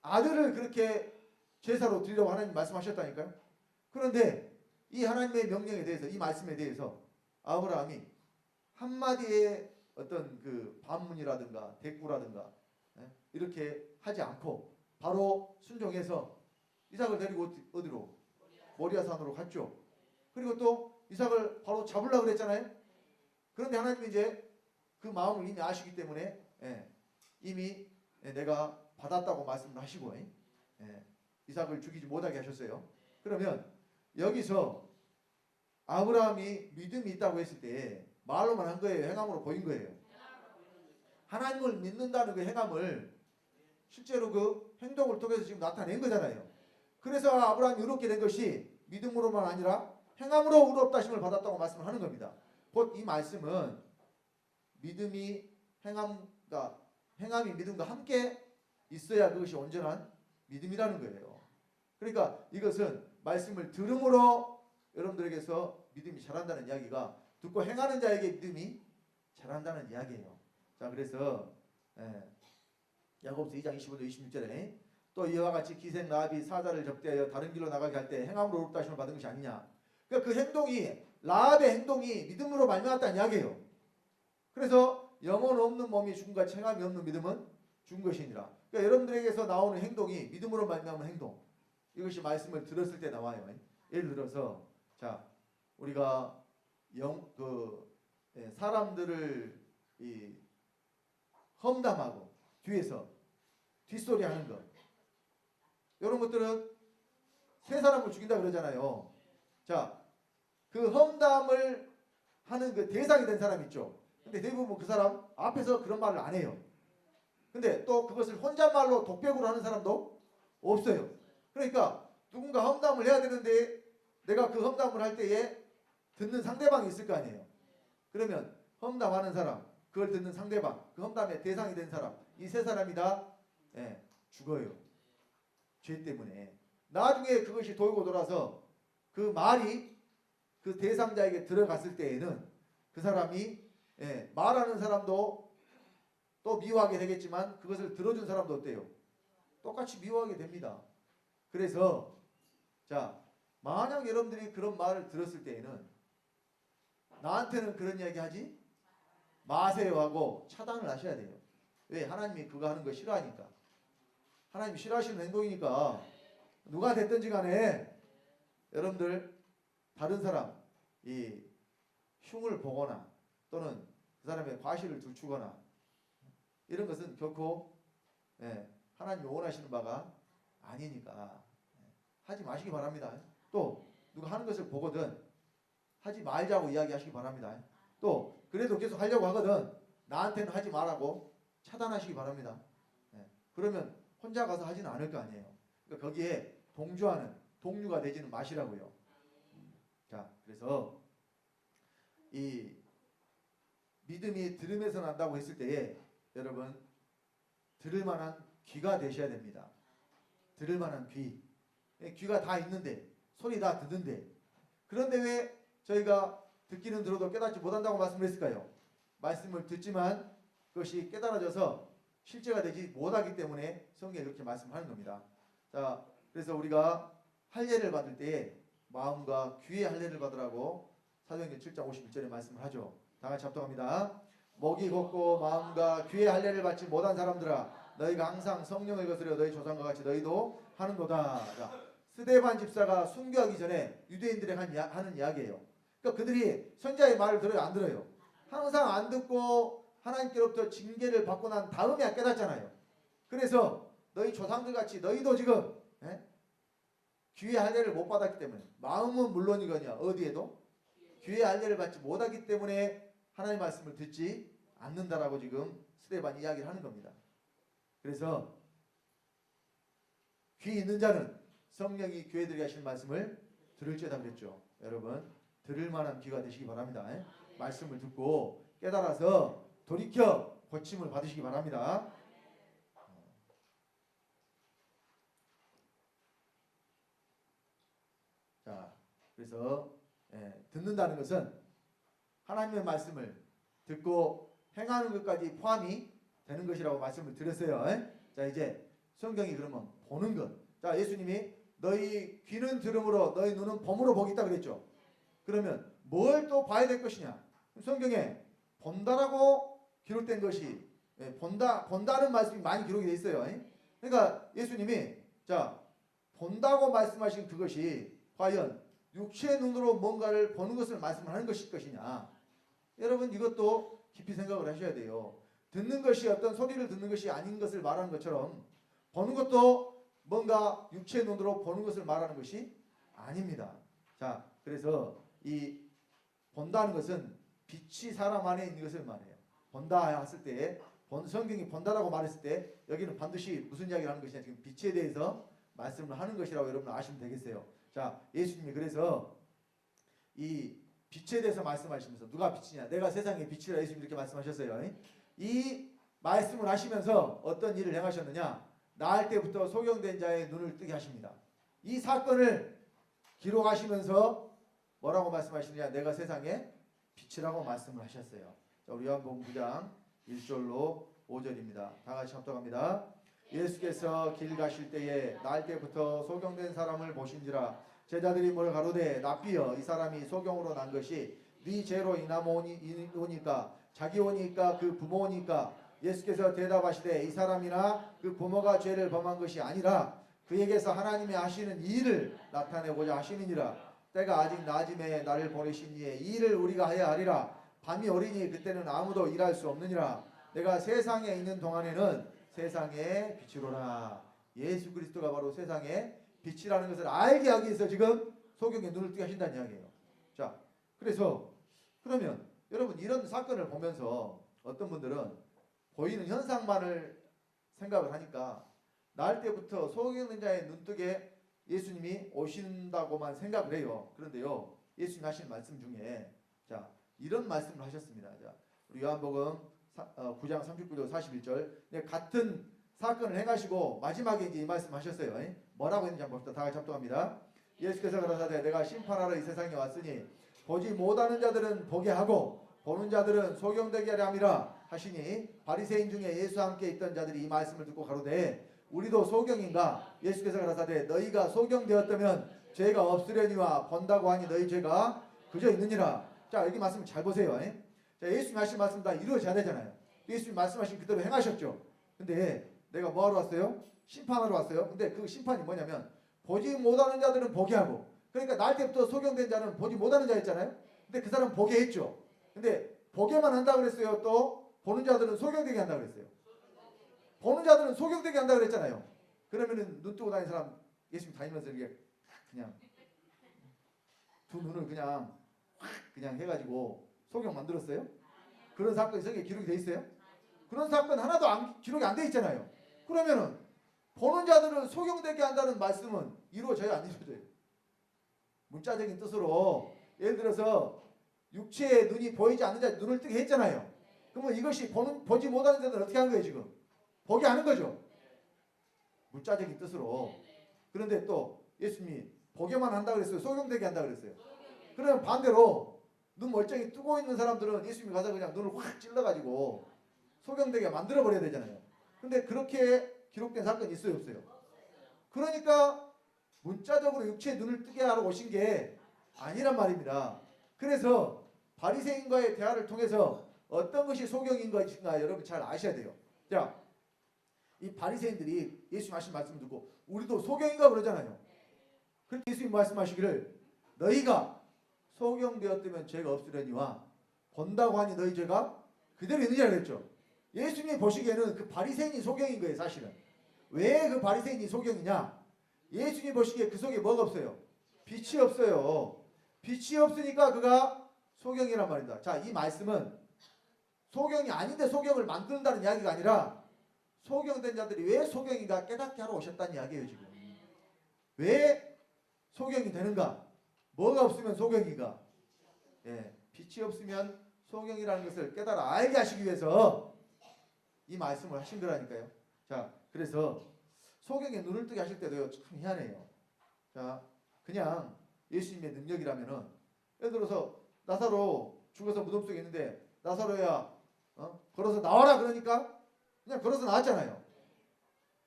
아들을 그렇게 제사로 드리려고 하나님 말씀하셨다니까요. 그런데 이 하나님의 명령에 대해서, 이 말씀에 대해서 아브라함이 한마디의 어떤 그 반문이라든가 대꾸라든가 이렇게 하지 않고 바로 순종해서 이삭을 데리고 어디로? 모리아산으로 갔죠. 그리고 또 이삭을 바로 잡으려고 그랬잖아요. 그런데 하나님이 이제 그 마음을 이미 아시기 때문에 이미 내가 받았다고 말씀을 하시고 이삭을 죽이지 못하게 하셨어요. 그러면 여기서 아브라함이 믿음이 있다고 했을 때 말로만 한 거예요? 행함으로 보인 거예요? 하나님을 믿는다는 그 행함을 실제로 그 행동을 통해서 지금 나타낸 거잖아요. 그래서 아브라함이 의롭게 된 것이 믿음으로만 아니라 행함으로 의롭다 하심을 받았다고 말씀을 하는 겁니다. 곧 이 말씀은 믿음이 행함이 믿음과 함께 있어야 그것이 온전한 믿음이라는 거예요. 그러니까 이것은 말씀을 들음으로 여러분들에게서 믿음이 자란다는 이야기가 듣고 행하는 자에게 믿음이 자란다는 이야기예요. 자, 그래서 야고보서 2장 25절 26절에 또 이와 같이 기생 라합이 사자를 접대하여 다른 길로 나가게 할 때 행함으로 의롭다 하심을 받은 것이 아니냐. 그러니까 그 행동이, 라합의 행동이 믿음으로 말미암았다는 이야기예요. 그래서 영혼 없는 몸이 죽음과 행함이 없는 믿음은 죽은 것이니라. 그러니까 여러분들에게서 나오는 행동이 믿음으로 말미암은 행동, 이것이 말씀을 들었을 때 나와요. 예를 들어서 자, 우리가 사람들을 험담하고 뒤에서 뒷소리 하는 것, 이런 것들은 세 사람을 죽인다 그러잖아요. 자, 그 험담을 하는 그 대상이 된 사람 있죠. 근데 대부분 그 사람 앞에서 그런 말을 안 해요. 근데 또 그것을 혼잣말로 독백으로 하는 사람도 없어요. 그러니까 누군가 험담을 해야 되는데 내가 그 험담을 할 때에 듣는 상대방이 있을 거 아니에요. 그러면 험담하는 사람, 그걸 듣는 상대방, 그 험담의 대상이 된 사람, 이 세 사람이 다 죽어요. 죄 때문에. 나중에 그것이 돌고 돌아서 그 말이 그 대상자에게 들어갔을 때에는 그 사람이 말하는 사람도 또 미워하게 되겠지만 그것을 들어준 사람도 어때요? 똑같이 미워하게 됩니다. 그래서 자, 만약 여러분들이 그런 말을 들었을 때에는 나한테는 그런 이야기 하지 마세요 하고 차단을 하셔야 돼요. 왜? 하나님이 그거 하는 거 싫어하니까. 하나님이 싫어하시는 행동이니까. 누가 됐든지 간에 여러분들 다른 사람 이 흉을 보거나 또는 그 사람의 과실을 들추거나 이런 것은 결코 하나님이 원하시는 바가 아니니까 하지 마시기 바랍니다. 또 누가 하는 것을 보거든 하지 말자고 이야기하시기 바랍니다. 또 그래도 계속 하려고 하거든 나한테는 하지 말라고 차단하시기 바랍니다. 그러면 혼자 가서 하지는 않을 거 아니에요. 그러니까 거기에 동조하는 동류가 되지는 마시라고요. 자, 그래서 이 믿음이 들음에서 난다고 했을 때에 여러분 들을 만한 귀가 되셔야 됩니다. 들을 만한 귀. 귀가 다 있는데 소리 다 듣는데 그런데 왜 저희가 듣기는 들어도 깨닫지 못한다고 말씀을 했을까요? 말씀을 듣지만 그것이 깨달아져서 실제가 되지 못하기 때문에 성경에 이렇게 말씀하는 겁니다. 자, 그래서 우리가 할례를 받을 때에 마음과 귀의 할례를 받으라고 사도행전 7장 51절에 말씀을 하죠. 다 같이 합독합니다. 목이 걷고 마음과 귀의 할례를 받지 못한 사람들아 너희가 항상 성령을 거스려 너희 조상과 같이 너희도 하는도다. 자, 스데반 집사가 순교하기 전에 유대인들에게 하는 이야기예요. 그러니까 그들이 선지자의 말을 들어요, 안 들어요? 항상 안 듣고 하나님께로부터 징계를 받고 난 다음에야 깨닫잖아요. 그래서 너희 조상들 같이 너희도 지금 귀의 할례를 못 받았기 때문에 마음은 물론이거니와 어디에도 귀의 할례를 받지 못하기 때문에 하나님의 말씀을 듣지 않는다라고 지금 스데반 이야기를 하는 겁니다. 그래서 귀 있는 자는 성령이 교회들에게 하시는 말씀을 들을지어다 그랬죠. 여러분 들을 만한 귀가 되시기 바랍니다. 말씀을 듣고 깨달아서 돌이켜 고침을 받으시기 바랍니다. 자, 그래서 듣는다는 것은 하나님의 말씀을 듣고 행하는 것까지 포함이 되는 것이라고 말씀을 드렸어요. 자, 이제 성경이 그러면 보는 것. 자, 예수님이 너희 귀는 들음으로 너희 눈은 봄으로 보겠다 그랬죠. 그러면 뭘 또 봐야 될 것이냐? 성경에 본다라고 기록된 것이 본다는 말씀이 많이 기록이 되어 있어요. 그러니까 예수님이 자 본다고 말씀하신 그것이 과연 육체의 눈으로 뭔가를 보는 것을 말씀하는 것일 것이냐? 여러분 이것도 깊이 생각을 하셔야 돼요. 듣는 것이 어떤 소리를 듣는 것이 아닌 것을 말하는 것처럼 보는 것도 뭔가 육체의 눈으로 보는 것을 말하는 것이 아닙니다. 자, 그래서 이 본다는 것은 빛이 사람 안에 있는 것을 말해요. 본다 했을 때 성경이 본다라고 말했을 때 여기는 반드시 무슨 이야기를 하는 것이냐 지금 빛에 대해서 말씀을 하는 것이라고 여러분 아시면 되겠어요. 자, 예수님이 그래서 이 빛에 대해서 말씀하시면서 누가 빛이냐? 내가 세상의 빛이라 예수님 이렇게 말씀하셨어요. 이 말씀을 하시면서 어떤 일을 행하셨느냐? 나을 때부터 소경된 자의 눈을 뜨게 하십니다. 이 사건을 기록하시면서 뭐라고 말씀하시느냐? 내가 세상의 빛이라고 말씀을 하셨어요. 자, 우리 요한복음 9장 1절로 5절입니다. 다 같이 합독합니다. 예수께서 길 가실 때에 나을 때부터 소경된 사람을 보신지라 제자들이 뭘 가로되 납비여 이 사람이 소경으로 난 것이 네 죄로 인하오니까 자기 오니까 그 부모니까 예수께서 대답하시되 이 사람이나 그 부모가 죄를 범한 것이 아니라 그에게서 하나님이 하시는 이 일을 나타내고자 하시느니라. 때가 아직 낮음에 나를 보내신 이에 이 일을 우리가 해야 하리라. 밤이 오리니 그때는 아무도 일할 수 없느니라. 내가 세상에 있는 동안에는 세상의 빛이로라. 예수 그리스도가 바로 세상의 빛이라는 것을 알게 하기 위해서 지금 소경의 눈을 뜨게 하신다는 이야기예요. 자, 그래서 그러면 여러분 이런 사건을 보면서 어떤 분들은 보이는 현상만을 생각을 하니까 나을 때부터 소경된 자의 눈뜨게 예수님이 오신다고만 생각을 해요. 그런데요, 예수님 하신 말씀 중에 자 이런 말씀을 하셨습니다. 자, 우리 요한복음 9장 39절 41절 같은 사건을 행하시고 마지막에 이제 이 말씀 하셨어요. 뭐라고 했는지 한번 봅시다. 다 같이 합독합니다. 예수께서 가라사대 내가 심판하러 이 세상에 왔으니 보지 못하는 자들은 보게 하고 보는 자들은 소경되게 하려 함이라 하시니 바리새인 중에 예수와 함께 있던 자들이 이 말씀을 듣고 가로되 우리도 소경인가? 예수께서 가라사대 너희가 소경되었다면 죄가 없으려니와 본다고 하니 너희 죄가 그저 있느니라. 자, 여기 말씀 잘 보세요. 자, 예수님 하신 말씀 다 이루어져야 되잖아요. 예수님 말씀하신 그대로 행하셨죠. 근데 내가 뭐 하러 왔어요? 심판하러 왔어요. 근데 그 심판이 뭐냐면 보지 못하는 자들은 보게 하고, 그러니까 날 때부터 소경된 자는 보지 못하는 자였잖아요. 근데 그 사람은 보게 했죠. 근데 보게만 한다 그랬어요. 또 보는 자들은 소경되게 한다 그랬어요. 보는 자들은 소경되게 한다 그랬잖아요. 그러면은 눈 뜨고 다니는 사람 예수님 다니면서 이게 그냥 두 눈을 그냥 확 그냥 해가지고 소경 만들었어요? 그런 사건이 성경에 기록이 돼 있어요? 그런 사건 하나도 기록이 안 돼 있잖아요. 그러면은 보는 자들은 소경되게 한다는 말씀은 이루어져요, 안 이루어져요? 문자적인 뜻으로 예를 들어서 육체의 눈이 보이지 않는 자 눈을 뜨게 했잖아요. 그러면 이것이 보지 못하는 자들은 어떻게 하는 거예요 지금? 보게 하는 거죠. 문자적인 뜻으로. 그런데 또 예수님이 보게만 한다 그랬어요? 소경되게 한다 그랬어요? 그러면 반대로 눈 멀쩡히 뜨고 있는 사람들은 예수님이 가서 그냥 눈을 확 찔러가지고 소경되게 만들어버려야 되잖아요. 근데 그렇게 기록된 사건이 있어요, 없어요? 그러니까 문자적으로 육체의 눈을 뜨게 하러 오신 게 아니란 말입니다. 그래서 바리새인과의 대화를 통해서 어떤 것이 소경인 것인가 여러분 잘 아셔야 돼요. 자, 이 바리새인들이 예수님 하신 말씀 듣고 우리도 소경인가 그러잖아요. 그렇게 예수님 말씀하시기를 너희가 소경되었다면 죄가 없으려니와 본다고 하니 너희 죄가 그대로 있느니라 그랬죠. 예수님이 보시기에는 그 바리새인이 소경인 거예요, 사실은. 왜 그 바리새인이 소경이냐? 예수님이 보시기에 그 속에 뭐가 없어요? 빛이 없어요. 빛이 없으니까 그가 소경이란 말입니다. 자, 이 말씀은 소경이 아닌데 소경을 만든다는 이야기가 아니라 소경된 자들이 왜 소경인가 깨닫게 하러 오셨다는 이야기예요, 지금. 왜 소경이 되는가? 뭐가 없으면 소경인가? 예, 빛이 없으면 소경이라는 것을 깨달아 알게 하시기 위해서 이 말씀을 하신 거라니까요. 자, 그래서 소경의 눈을 뜨게 하실 때도요, 참 희한해요. 자, 그냥 예수님의 능력이라면은, 예를 들어서 나사로 죽어서 무덤 속에 있는데 나사로야, 걸어서 나와라 그러니까 그냥 걸어서 나왔잖아요.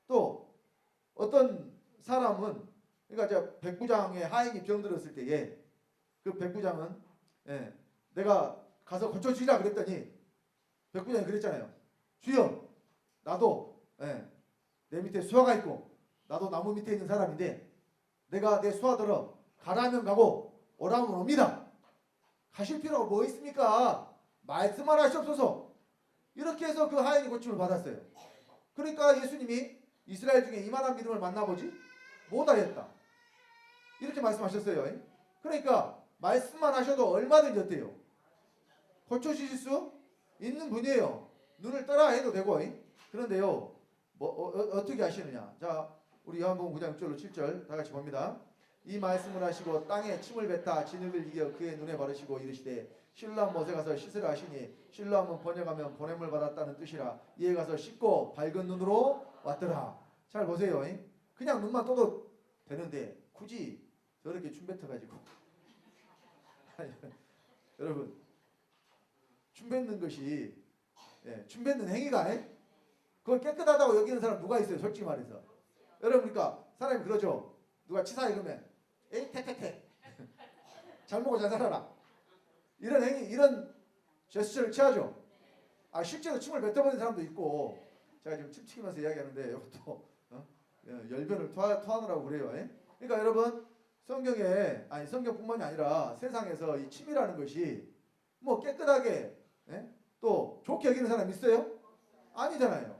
또 어떤 사람은, 그러니까 저 백부장의 하인이 병들었을 때에 그 백부장은 내가 가서 고쳐주라 그랬더니 백부장이 그랬잖아요. 주여, 나도 내 밑에 수하가 있고 나도 나무 밑에 있는 사람인데 내가 내 수하들어 가라면 가고 오라면 옵니다. 가실 필요가 뭐 있습니까? 말씀만 하시옵소서. 이렇게 해서 그 하인이 고침을 받았어요. 그러니까 예수님이 이스라엘 중에 이만한 믿음을 만나보지 못하였다. 이렇게 말씀하셨어요. 그러니까 말씀만 하셔도 얼마든지 어때요? 고쳐주실 수 있는 분이에요. 눈을 떠라 해도 되고. 그런데요, 어떻게 하시느냐? 자, 우리 요한복음 9장 6절로 7절 다 같이 봅니다. 이 말씀을 하시고 땅에 침을 뱉아 진흙을 이겨 그의 눈에 바르시고 이르시되 실로암 못에 가서 씻으라 하시니 실로암은 번역하면 보냄을 받았다는 뜻이라. 이에 가서 씻고 밝은 눈으로 왔더라. 잘 보세요. 그냥 눈만 떠도 되는데 굳이 저렇게 춤 뱉어가지고 여러분, 춤 뱉는 것이 춤 뱉는 행위가 그걸 깨끗하다고 여기는 사람 누가 있어요? 솔직히 말해서. 여러분, 그러니까 사람이 그러죠. 누가 치사해 그러면 에이 태태태 잘 먹고 잘 살아라, 이런 행위, 이런 제스처를 취하죠. 아, 실제로 춤을 뱉어버리는 사람도 있고. 제가 지금 춤추면서 이야기하는데 이것도 열변을 토하느라고 그래요. 그러니까 여러분, 성경에, 아니 성경뿐만이 아니라 세상에서 이 침이라는 것이 뭐 깨끗하게 또 좋게 여기는 사람 있어요? 아니잖아요.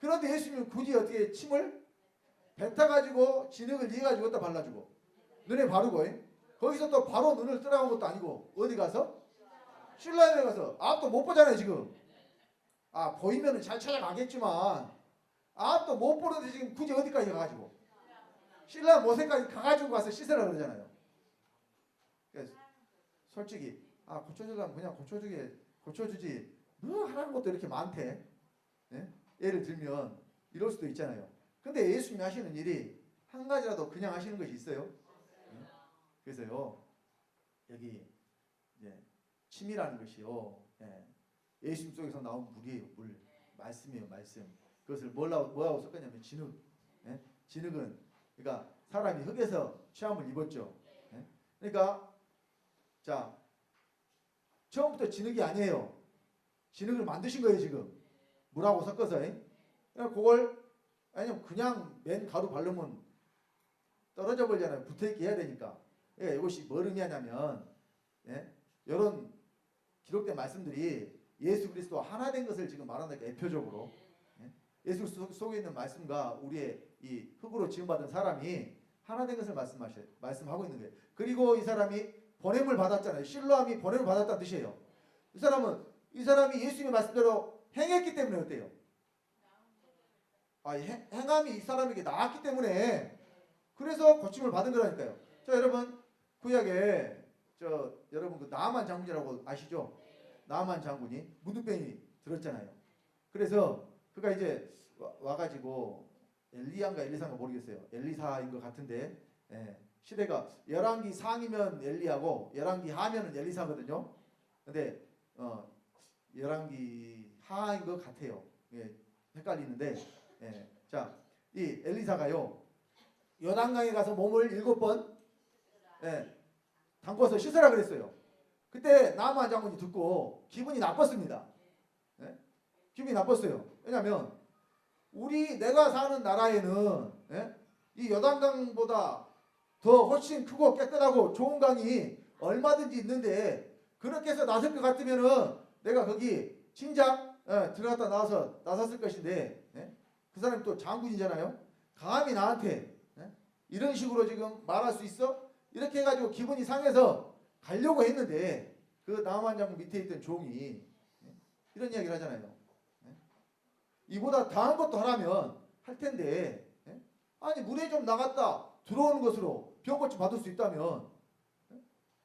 그런데 예수님은 굳이 어떻게 침을 뱉어가지고 진흙을 이어가지고 갖다 발라주고 눈에 바르고 거기서 또 바로 눈을 뜨라고 한 것도 아니고 어디 가서? 실로암에 가서. 또 못 보잖아요 지금. 보이면은 잘 찾아가겠지만 또 못 보는데 지금 굳이 어디까지 가가지고 실로암 못에까지 가가지고 가서 씻으라 그러잖아요. 그래서 솔직히 고쳐주려면 그냥 고쳐주지 뭐 하라는 것도 이렇게 많대. 예를 들면 이럴 수도 있잖아요. 근데 예수님이 하시는 일이 한 가지라도 그냥 하시는 것이 있어요. 그래서요, 여기 침이라는 것이요, 예수님 속에서 나온 물이에요. 물, 말씀이에요. 말씀. 그것을 뭐라고 섞었냐면 진흙. 진흙은 그러니까 사람이 흙에서 취함을 입었죠. 그러니까 자, 처음부터 진흙이 아니에요. 진흙을 만드신 거예요 지금. 물하고 섞어서. 그걸 아니면 그냥 맨 가루 바르면 떨어져 버리잖아요. 붙어있게 해야 되니까. 예, 이것이 뭘 의미하냐면 이런 기록된 말씀들이 예수 그리스도와 하나 된 것을 지금 말한다니까. 대표적으로 예수 그리스도 속에 있는 말씀과 우리의 이 흙으로 지음받은 사람이 하나 된 것을 말씀하고 있는 거예요. 그리고 이 사람이 보냄을 받았잖아요. 실로암이 보냄을 받았다는 뜻이에요. 이 사람이 예수님의 말씀대로 행했기 때문에 어때요? 행함이 이 사람에게 나았기 때문에 그래서 고침을 받은 거라니까요. 자, 여러분 구약에 여러분 그 나아만 장군이라고 아시죠? 나아만 장군이 문둥병이 들었잖아요. 그래서 그가 이제 와가지고 엘리야인가 엘리사인가 모르겠어요. 엘리사인 것 같은데 시대가 열왕기 상이면 엘리야고 열왕기 하면은 엘리사거든요. 근데 열왕기 하인 것 같아요. 헷갈리는데 자, 이 엘리사가요 요단강에 가서 몸을 7번 담궈서 씻으라 그랬어요. 그때 나아만 장군이 듣고 기분이 나빴습니다. 기분이 나빴어요. 왜냐하면 내가 사는 나라에는 이 요단강보다 더 훨씬 크고 깨끗하고 좋은 강이 얼마든지 있는데 그렇게 해서 나설 것 같으면은 내가 거기 진작 들어갔다 나섰을 것인데 그 사람이 또 장군이잖아요. 감히 나한테 이런 식으로 지금 말할 수 있어? 이렇게 해가지고 기분이 상해서 가려고 했는데 그 나아만 장군 밑에 있던 종이 이런 이야기를 하잖아요. 이보다 다한 것도 하라면 할 텐데 아니 물에 좀 나갔다 들어오는 것으로 병고침 받을 수 있다면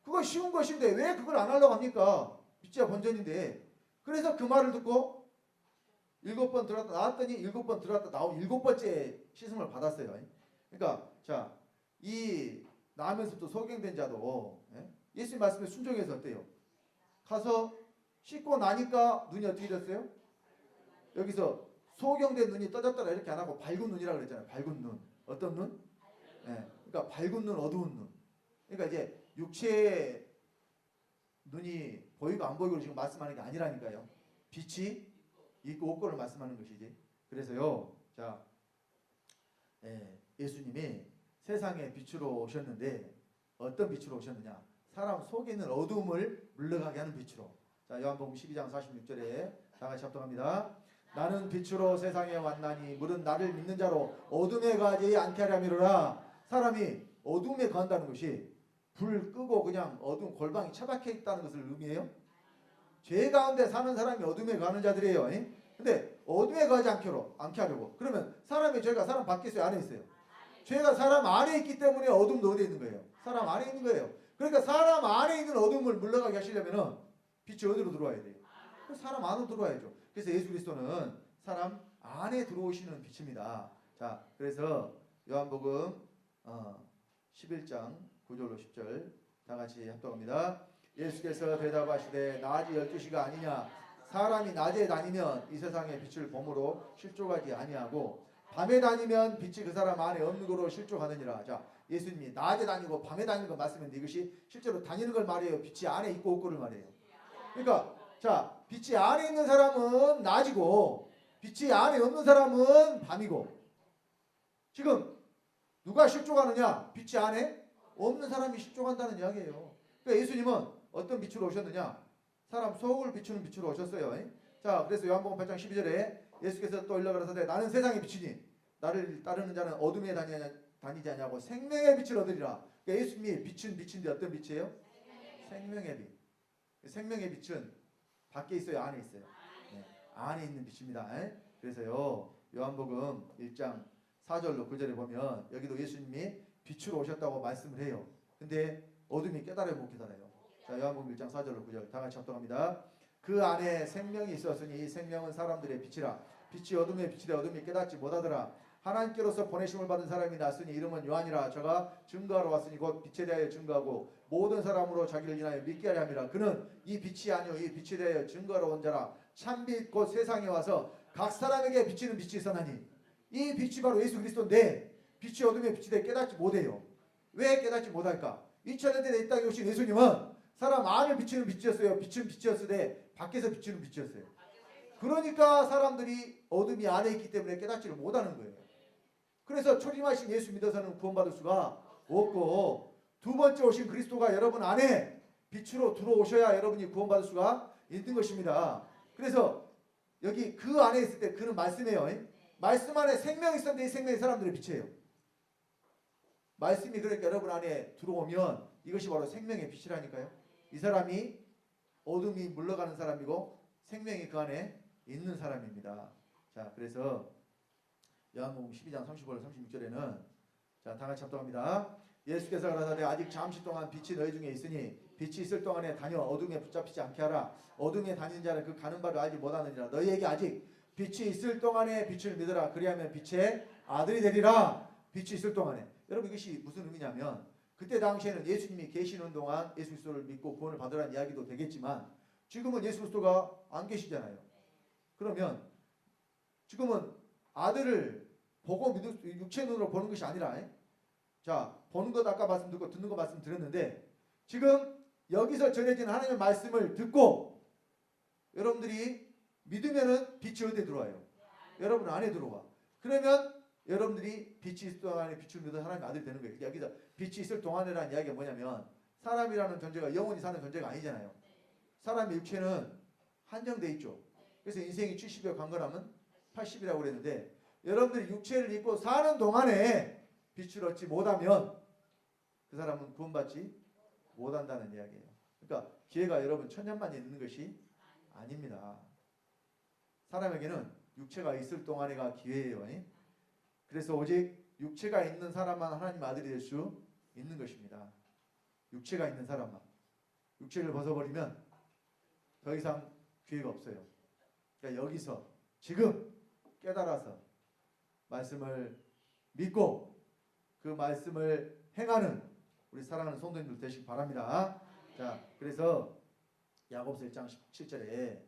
그거 쉬운 것인데 왜 그걸 안 하려고 합니까? 빛이야 본전인데. 그래서 그 말을 듣고 7번 들어갔다 나왔더니 7번 들어갔다 나온 7번째 시승을 받았어요. 그러니까 자, 이 나면서 또 소경된 자도 예수님 말씀에 순종해서 어때요? 가서 씻고 나니까 눈이 어떻게 됐어요? 여기서 소경된 눈이 떠졌더라 이렇게 안 하고 밝은 눈이라고 그랬잖아요. 밝은 눈. 어떤 눈? 그러니까 밝은 눈, 어두운 눈. 그러니까 이제 육체의 눈이 보이고 안 보이고 지금 말씀하는 게 아니라니까요. 빛이 있고 없고를 말씀하는 것이지. 그래서요. 자, 예수님이 세상에 빛으로 오셨는데 어떤 빛으로 오셨느냐? 사람 속에 있는 어두움을 물러가게 하는 빛으로. 자, 요한복음 12장 46절에 다 같이 합독합니다. 나는 빛으로 세상에 왔나니 물은 나를 믿는 자로 어둠에 가지 않게 하려 함이로라. 사람이 어둠에 간다는 것이 불 끄고 그냥 어두운 골방이 처박혀 있다는 것을 의미해요. 죄 가운데 사는 사람이 어둠에 가는 자들이에요. 근데 어둠에 가지 않게 하려고. 그러면 사람의 죄가 사람 밖에 있어요? 안에 있어요? 죄가 사람 안에 있기 때문에 어둠도 어디에 있는 거예요? 사람 안에 있는 거예요. 그러니까 사람 안에 있는 어둠을 물러가게 하시려면 빛이 어디로 들어와야 돼요? 사람 안으로 들어와야죠. 그래서 예수 그리스도는 사람 안에 들어오시는 빛입니다. 자, 그래서 요한복음 11장 9절로 10절 다 같이 합독합니다. 예수께서 대답하시되 낮이 12시가 아니냐? 사람이 낮에 다니면 이 세상의 빛을 범으로 실족하지 아니하고 밤에 다니면 빛이 그 사람 안에 없는 거로 실족하느니라. 자, 예수님이 낮에 다니고 밤에 다니는 걸 말씀했는데 이것이 실제로 다니는 걸 말해요? 빛이 안에 있고 없고를 말해요? 그러니까 자, 빛이 안에 있는 사람은 낮이고 빛이 안에 없는 사람은 밤이고. 지금 누가 실족하느냐? 빛이 안에 없는 사람이 실족한다는 이야기예요. 그러니까 예수님은 어떤 빛으로 오셨느냐? 사람 속을 비추는 빛으로 오셨어요. 자, 그래서 요한복음 8장 12절에 예수께서 또 일러 가라사대 나는 세상의 빛이니 나를 따르는 자는 어둠에 다니지 아니하고 생명의 빛을 얻으리라. 그러니까 예수님이 빛은 빛인데 어떤 빛이에요? 생명의 빛. 생명의 빛은 밖에 있어요? 안에 있어요? 안에 있는 빛입니다. 그래서요 요한복음 1장 4절로 9절에 보면 여기도 예수님이 빛으로 오셨다고 말씀을 해요. 근데 어둠이 깨달아요? 못 깨달아요? 자, 요한복음 1장 4절로 9절 다 같이 합독합니다. 그 안에 생명이 있었으니 이 생명은 사람들의 빛이라. 빛이 어둠의 빛이라 어둠이 깨닫지 못하더라. 하나님께로서 보내심을 받은 사람이 났으니 이름은 요한이라. 저가 증거하러 왔으니 곧 빛에 대하여 증거하고 모든 사람으로 자기를 인하여 믿게 하려 함이라. 그는 이 빛이 아니요 이 빛에 대하여 증거하러 온 자라. 참빛 곧 세상에 와서 각 사람에게 비치는 빛이 있었나니 이 빛이 바로 예수 그리스도인데 빛이 어둠의 빛이 되어 깨닫지 못해요. 왜 깨닫지 못할까? 2000년 전에 이 땅에 오신 예수님은 사람 안을 비치는 빛이었어요. 빛은 빛이었으되 밖에서 비추는 빛이었어요. 그러니까 사람들이 어둠이 안에 있기 때문에 깨닫지를 못하는 거예요. 그래서 초림하신 예수 믿어서는 구원받을 수가 없고, 두 번째 오신 그리스도가 여러분 안에 빛으로 들어오셔야 여러분이 구원받을 수가 있는 것입니다. 그래서 여기 그 안에 있을 때 그는 말씀이에요. 말씀 안에 생명이 있었는데 이 생명이 사람들의 빛이에요. 말씀이 그러니까 여러분 안에 들어오면 이것이 바로 생명의 빛이라니까요. 이 사람이 어둠이 물러가는 사람이고 생명이 그 안에 있는 사람입니다. 자, 그래서 요한복음 12장 35절 36절에는 자, 다 같이 합독합니다. 예수께서 가라사대 아직 잠시 동안 빛이 너희 중에 있으니 빛이 있을 동안에 다녀 어둠에 붙잡히지 않게 하라. 어둠에 다니는 자는 그 가는 바를 알지 못하느니라. 너희에게 아직 빛이 있을 동안에 빛을 믿으라. 그리하면 빛의 아들이 되리라. 빛이 있을 동안에. 여러분 이것이 무슨 의미냐면 그때 당시에는 예수님이 계시는 동안 예수 그리스도를 믿고 구원을 받으라는 이야기도 되겠지만 지금은 예수 그리스도가 안 계시잖아요. 그러면 지금은 아들을 보고 믿을 육체 눈으로 보는 것이 아니라 자, 보는 것 아까 말씀드렸고 듣는 거 말씀드렸는데 지금 여기서 전해진 하나님의 말씀을 듣고 여러분들이 믿으면은 빛이 어디에 들어와요? 여러분 안에 들어와. 그러면 여러분들이 빛이 있을 동안에 빛을 믿어 하나님의 아들이 되는 거예요. 여기서 빛이 있을 동안이라는 이야기가 뭐냐면 사람이라는 존재가 영원히 사는 존재가 아니잖아요. 사람의 육체는 한정돼 있죠. 그래서 인생이 70여 강건하면 80이라고 그랬는데 여러분들이 육체를 입고 사는 동안에 빛을 얻지 못하면 그 사람은 구원받지 못한다는 이야기예요. 그러니까 기회가 여러분 천년만에 있는 것이 아닙니다. 사람에게는 육체가 있을 동안에가 기회예요. 그래서 오직 육체가 있는 사람만 하나님 아들이 될 수 있는 것입니다. 육체가 있는 사람만. 육체를 벗어버리면 더 이상 기회가 없어요. 그러니까 여기서 지금 깨달아서 말씀을 믿고 그 말씀을 행하는 우리 사랑하는 성도님들 되시기 바랍니다. 자, 그래서 야고보서 1장 17절에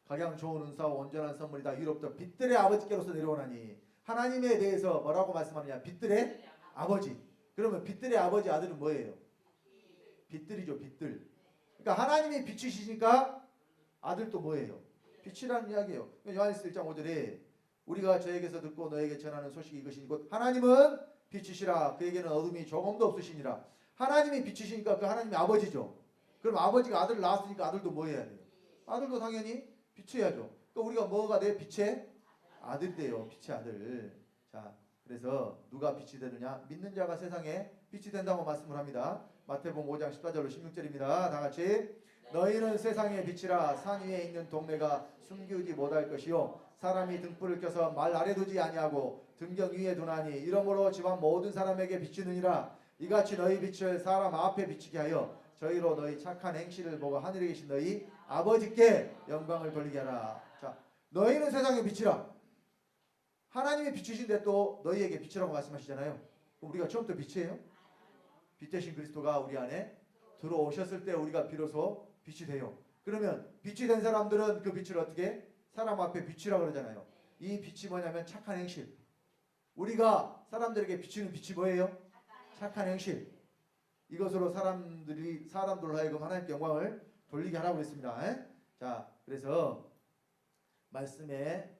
각양 좋은 은사와 온전한 선물이 다 위로부터 빛들의 아버지께로서 내려오나니 하나님에 대해서 뭐라고 말씀하느냐? 빛들의 아버지. 그러면 빛들의 아버지 아들은 뭐예요? 빛들이죠. 빛들. 그러니까 하나님이 빛이시니까 아들도 뭐예요? 빛이라는 이야기예요. 요한일서 1장 5절에 우리가 저에게서 듣고 너에게 전하는 소식이 이것이니 곧 하나님은 빛이시라 그에게는 어둠이 조금도 없으시니라. 하나님이 빛이시니까 그 하나님이 아버지죠. 그럼 아버지가 아들을 낳았으니까 아들도 뭐 해야 돼요? 아들도 당연히 빛이어야죠. 그러니까 우리가 뭐가 돼? 빛의 아들이 돼요. 빛의 아들. 자, 그래서 누가 빛이 되느냐? 믿는 자가 세상에 빛이 된다고 말씀을 합니다. 마태복음 5장 14절로 16절입니다. 다 같이 너희는 세상의 빛이라. 산 위에 있는 동네가 숨기지 못할 것이요 사람이 등불을 켜서 말 아래 두지 아니하고 등경 위에 두나니 이러므로 집안 모든 사람에게 비치느니라. 이같이 너희 빛을 사람 앞에 비치게 하여 저희로 너희 착한 행실을 보고 하늘에 계신 너희 아버지께 영광을 돌리게 하라. 자, 너희는 세상의 빛이라. 하나님이 빛이신데 또 너희에게 빛이라고 말씀하시잖아요. 그럼 우리가 처음부터 빛이에요? 빛 대신 그리스도가 우리 안에 들어오셨을 때 우리가 비로소 빛이 돼요. 그러면 빛이 된 사람들은 그 빛을 어떻게? 사람 앞에 비치라고 그러잖아요. 이 빛이 뭐냐면 착한 행실. 우리가 사람들에게 비치는 빛이 뭐예요? 착한 행실. 이것으로 사람들로 하여금 하나님께 영광을 돌리게 하라고 했습니다. 자, 그래서 말씀에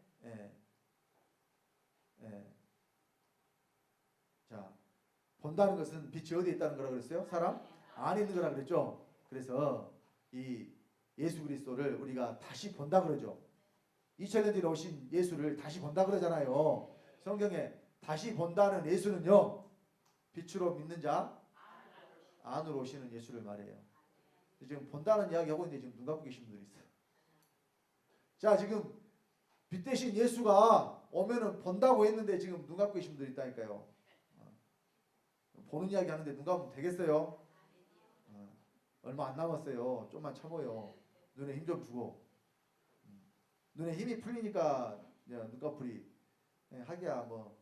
자, 본다는 것은 빛이 어디에 있다는 거라고 그랬어요? 사람 안에 있는 거라고 그랬죠. 그래서 이 예수 그리스도를 우리가 다시 본다 그러죠. 2000년 전에 오신 예수를 다시 본다 그러잖아요. 성경에 다시 본다는 예수는요, 빛으로 믿는 자 안으로 오시는 예수를 말해요. 지금 본다는 이야기 하고 있는데 지금 눈 감고 계신 분들이 있어요. 자, 지금 빛 대신 예수가 오면은 본다고 했는데 지금 눈 감고 계신 분들이 있다니까요. 보는 이야기 하는데 눈 감으면 되겠어요? 얼마 안 남았어요. 좀만 참아요. 눈에 힘 좀 주고. 눈에 힘이 풀리니까 눈꺼풀이 하기야 뭐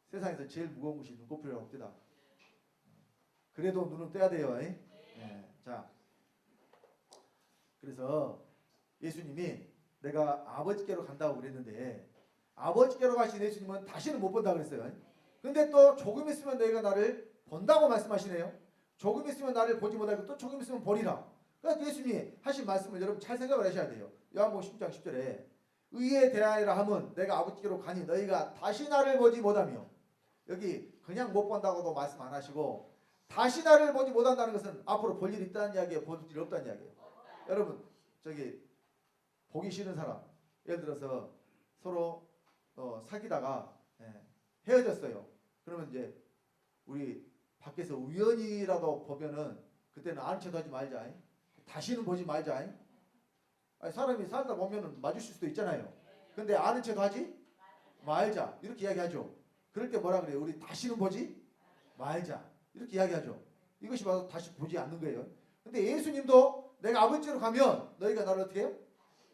세상에서 제일 무거운 것이 눈꺼풀이라고 합니다. 그래도 눈은 떼야 돼요. 자, 그래서 예수님이 내가 아버지께로 간다고 그랬는데 아버지께로 가신 예수님은 다시는 못 본다고 그랬어요. 근데 또 조금 있으면 너희가 나를 본다고 말씀하시네요. 조금 있으면 나를 보지 못하고 또 조금 있으면 보리라. 그러니까 예수님이 하신 말씀을 여러분 잘 생각을 하셔야 돼요. 요한복음 10장 10절에 의에 대하여라 함은 내가 아버지께로 가니 너희가 다시 나를 보지 못하며, 여기 그냥 못 본다고도 말씀 안 하시고 다시 나를 보지 못한다는 것은 앞으로 볼 일이 있다는 이야기예요, 볼 일이 없다는 이야기예요. 여러분 저기 보기 싫은 사람, 예를 들어서 서로 사귀다가 헤어졌어요. 그러면 이제 우리 밖에서 우연이라도 보면은 그때는 아는 척 하지 말자, 다시는 보지 말자. 아니, 사람이 살다 보면은 마주칠 수도 있잖아요. 근데 아는 척 하지 말자, 이렇게 이야기하죠. 그럴 때 뭐라 그래요? 우리 다시는 보지 말자, 이렇게 이야기하죠. 이것이 바로 다시 보지 않는 거예요. 근데 예수님도 내가 아버지로 가면 너희가 나를 어떻게 해요?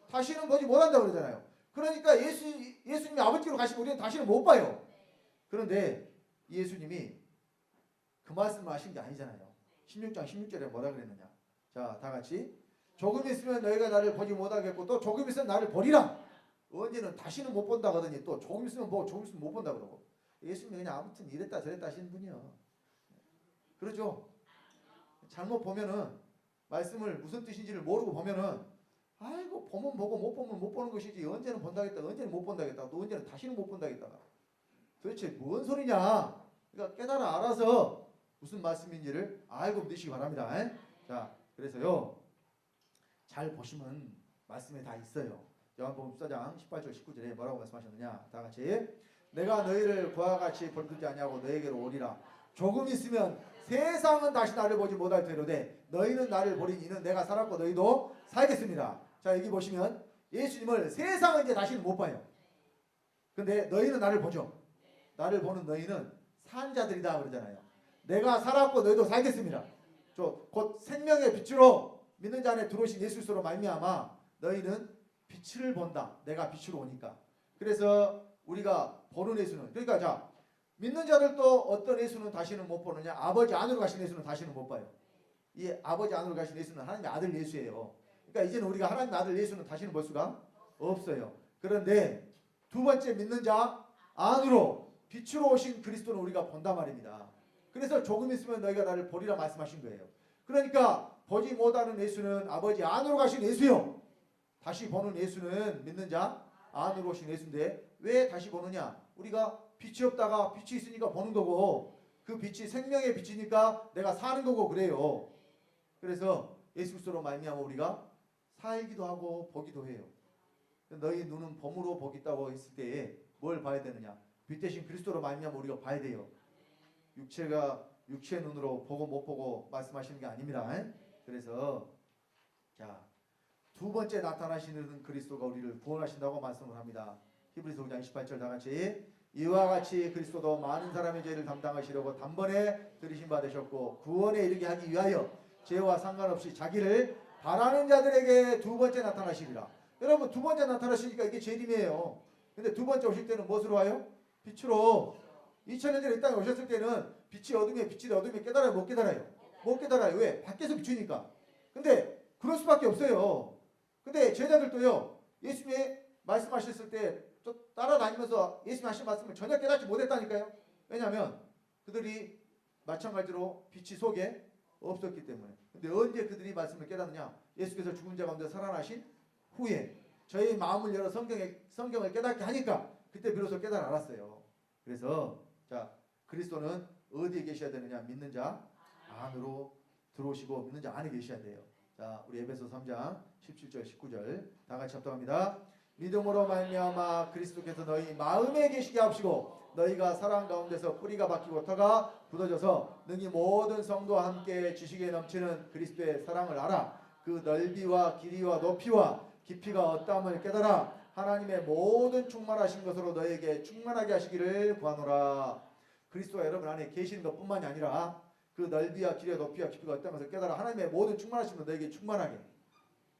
다시는 보지 못한다고 그러잖아요. 그러니까 예수님이 아버지로 가시면 우리는 다시는 못 봐요. 그런데 예수님이 그 말씀을 하신 게 아니잖아요. 16장 16절에 뭐라 그랬느냐. 자, 다 같이. 조금 있으면 너희가 나를 보지 못하겠고 또 조금 있으면 나를 보리라. 언제는 다시는 못 본다 하더니 또 조금 있으면 보고 조금 있으면 못 본다 그러고. 예수님이 그냥 아무튼 이랬다 저랬다 하시는 분이요. 그렇죠? 잘못 보면은 말씀을 무슨 뜻인지를 모르고 보면은 아이고 보면 보고 못 보면 못 보는 것이지 언제는 본다겠다 언제는 못 본다겠다 또 언제는 다시는 못 본다겠다. 도대체 뭔 소리냐. 그러니까 깨달아 알아서 무슨 말씀인지를 알고 믿으시기 바랍니다. 자, 그래서요 잘 보시면 말씀에 다 있어요. 요한복음 14장 18절 19절에 뭐라고 말씀하셨느냐. 다 같이. 내가 너희를 그와 같이 벌두지 아니하고 너희에게로 오리라. 조금 있으면 세상은 다시 나를 보지 못할 터이로되 너희는 나를 보리니 이는 내가 살았고 너희도 살겠습니다. 자, 여기 보시면 예수님을 세상은 이제 다시는 못 봐요. 근데 너희는 나를 보죠. 나를 보는 너희는 산 자들이다 그러잖아요. 내가 살았고 너희도 살겠습니다. 곧 생명의 빛으로 믿는 자 안에 들어오신 예수로 말미암아 너희는 빛을 본다. 내가 빛으로 오니까. 그래서 우리가 보는 예수는, 그러니까 자, 믿는 자들도 어떤 예수는 다시는 못 보느냐. 아버지 안으로 가신 예수는 다시는 못 봐요. 이 아버지 안으로 가신 예수는 하나님의 아들 예수예요. 그러니까 이제는 우리가 하나님의 아들 예수는 다시는 볼 수가 없어요. 그런데 두 번째 믿는 자 안으로 빛으로 오신 그리스도는 우리가 본단 말입니다. 그래서 조금 있으면 너희가 나를 보리라 말씀하신 거예요. 그러니까 보지 못하는 예수는 아버지 안으로 가신 예수요. 다시 보는 예수는 믿는 자 안으로 오신 예수인데 왜 다시 보느냐. 우리가 빛이 없다가 빛이 있으니까 보는 거고 그 빛이 생명의 빛이니까 내가 사는 거고 그래요. 그래서 예수 그리스도로 말미암아 우리가 살기도 하고 보기도 해요. 너희 눈은 범으로 보겠다고 했을 때에 뭘 봐야 되느냐. 빛 대신 그리스도로 말미암아 우리가 봐야 돼요. 육체가 육체의 눈으로 보고 못 보고 말씀하시는 게 아닙니다. 그래서 자, 두 번째 나타나시는 그리스도가 우리를 구원하신다고 말씀을 합니다. 히브리서 5장 28절 다 같이. 이와 같이 그리스도도 많은 사람의 죄를 담당하시려고 단번에 들이심 받으셨고 구원에 이르게 하기 위하여 죄와 상관없이 자기를 바라는 자들에게 두 번째 나타나시리라. 여러분 두 번째 나타나시니까 이게 재림이에요. 근데 두 번째 오실 때는 무엇으로 와요? 빛으로. 2000년 전에 이 땅에 오셨을 때는 빛이 어둠에 빛이 어둠에 깨달아요? 못 깨달아요? 못 깨달아요. 왜? 밖에서 비추니까. 근데 그럴 수밖에 없어요. 근데 제자들도요. 예수님이 말씀하셨을 때 따라다니면서 예수님 하신 말씀을 전혀 깨닫지 못했다니까요. 왜냐하면 그들이 마찬가지로 빛이 속에 없었기 때문에. 근데 언제 그들이 말씀을 깨닫느냐. 예수께서 죽은 자 가운데 살아나신 후에 저희 마음을 열어 성경을 깨닫게 하니까 그때 비로소 깨달아 알았어요. 그래서 자, 그리스도는 어디에 계셔야 되느냐. 믿는 자 안으로 들어오시고 믿는 자 안에 계셔야 돼요. 자, 우리 에베소 3장 17절 19절 다 같이 합독합니다. 믿음으로 말미암아 그리스도께서 너희 마음에 계시게 하시고 너희가 사랑 가운데서 뿌리가 박히고 터가 굳어져서 능히 모든 성도와 함께 지식에 넘치는 그리스도의 사랑을 알아 그 넓이와 길이와 높이와 깊이가 어떠함을 깨달아 하나님의 모든 충만하신 것으로 너희에게 충만하게 하시기를 구하노라. 그리스도가 여러분 안에 계시는 것뿐만이 아니라 그 넓이와 길이와 높이와 깊이가 어떤 것을 깨달아 하나님의 모든 충만하신 것 너에게 충만하게.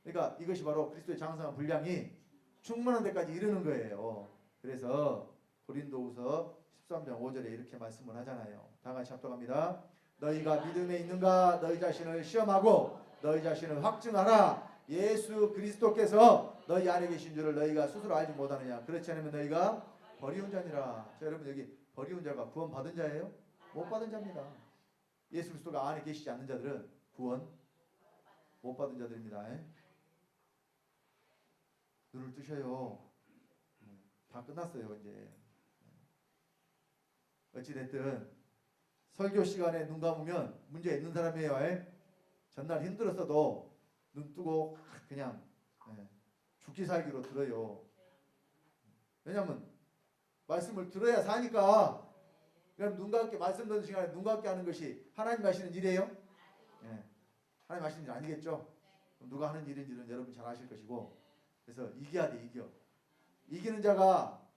그러니까 이것이 바로 그리스도의 장성한 분량이 충만한 데까지 이르는 거예요. 그래서 고린도후서 13장 5절에 이렇게 말씀을 하잖아요. 다 같이 합독합니다. 너희가 믿음에 있는가 너희 자신을 시험하고 너희 자신을 확증하라. 예수 그리스도께서 너희 안에 계신 줄을 너희가 스스로 알지 못하느냐. 그렇지 않으면 너희가 버리운 자니라. 자, 여러분 여기 버리운 자가 구원 받은 자예요? 못 받은 자입니다. 예수 그리스도가 안에 계시지 않는 자들은 구원 못 받은 자들입니다. 눈을 뜨셔요. 다 끝났어요 이제. 어찌됐든 설교 시간에 눈 감으면 문제 있는 사람이에요. 전날 힘들었어도 눈 뜨고 그냥 죽기 살기로 들어요. 왜냐면 말씀을 들어야 사니까. 그럼 눈 감게 말씀 듣는 시간에 눈 감게 하는 것이 하나님 하시는 일이에요? 하나님 하시는 일 아니겠죠? 누가 하는 일인지는 여러분 잘 아실 것이고. 그래서 이겨야 돼. 이기는 자가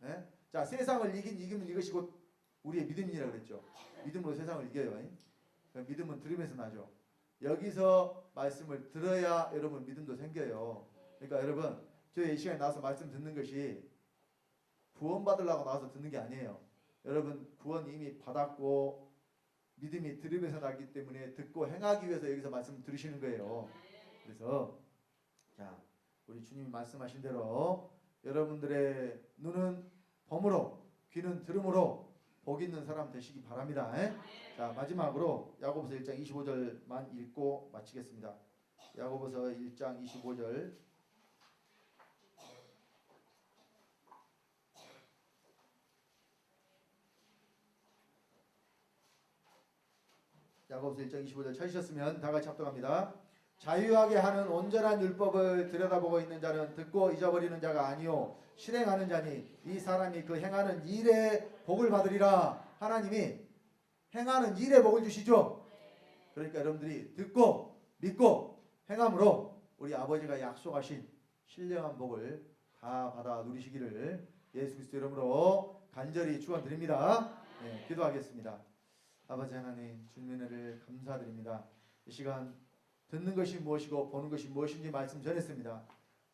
자 세상을 이기면 이것이고 우리의 믿음이라 그랬죠. 믿음으로 세상을 이겨요. 믿음은 들으면서 나죠. 여기서 말씀을 들어야 여러분 믿음도 생겨요. 그러니까 여러분 저희 이 시간에 나와서 말씀 듣는 것이 구원 받으려고 나와서 듣는 게 아니에요. 여러분 구원 이미 받았고 믿음이 들으면서 나기 때문에 듣고 행하기 위해서 여기서 말씀 들으시는 거예요. 그래서 자 우리 주님이 말씀하신 대로 여러분들의 눈은 범으로 귀는 들음으로 복 있는 사람 되시기 바랍니다. 자 마지막으로 야고보서 1장 25절만 읽고 마치겠습니다. 야고보서 1장 25절 야고보서 1장 25절 찾으셨으면 다 같이 합독합니다. 자유하게 하는 온전한 율법을 들여다보고 있는 자는 듣고 잊어버리는 자가 아니요 실행하는 자니 이 사람이 그 행하는 일에 복을 받으리라. 하나님이 행하는 일에 복을 주시죠. 그러니까 여러분들이 듣고 믿고 행함으로 우리 아버지가 약속하신 신령한 복을 다 받아 누리시기를 예수 그리스도 이름으로 간절히 축원드립니다. 기도하겠습니다. 아버지 하나님 주님의 은혜를 감사드립니다. 이 시간 듣는 것이 무엇이고 보는 것이 무엇인지 말씀 전했습니다.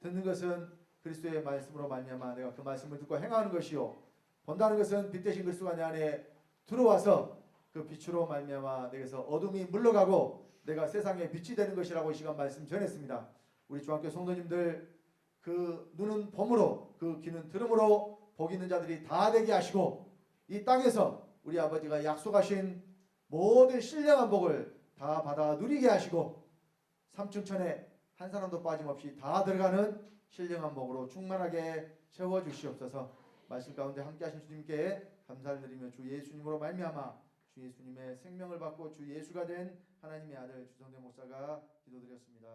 듣는 것은 그리스도의 말씀으로 말미암아 내가 그 말씀을 듣고 행하는 것이요 본다는 것은 빛 대신 그리스도가 내 안에 들어와서 그 빛으로 말미암아 내게서 어둠이 물러가고 내가 세상의 빛이 되는 것이라고 이 시간 말씀 전했습니다. 우리 중학교 성도님들 그 눈은 범으로 그 귀는 들음으로 복 있는 자들이 다 되게 하시고 이 땅에서 우리 아버지가 약속하신 모든 신령한 복을 다 받아 누리게 하시고 삼층천에 한 사람도 빠짐없이 다 들어가는 신령한 복으로 충만하게 채워주시옵소서. 말씀 가운데 함께 하신 주님께 감사를 드리며 주 예수님으로 말미암아 주 예수님의 생명을 받고 주 예수가 된 하나님의 아들 주성대 목사가 기도드렸습니다.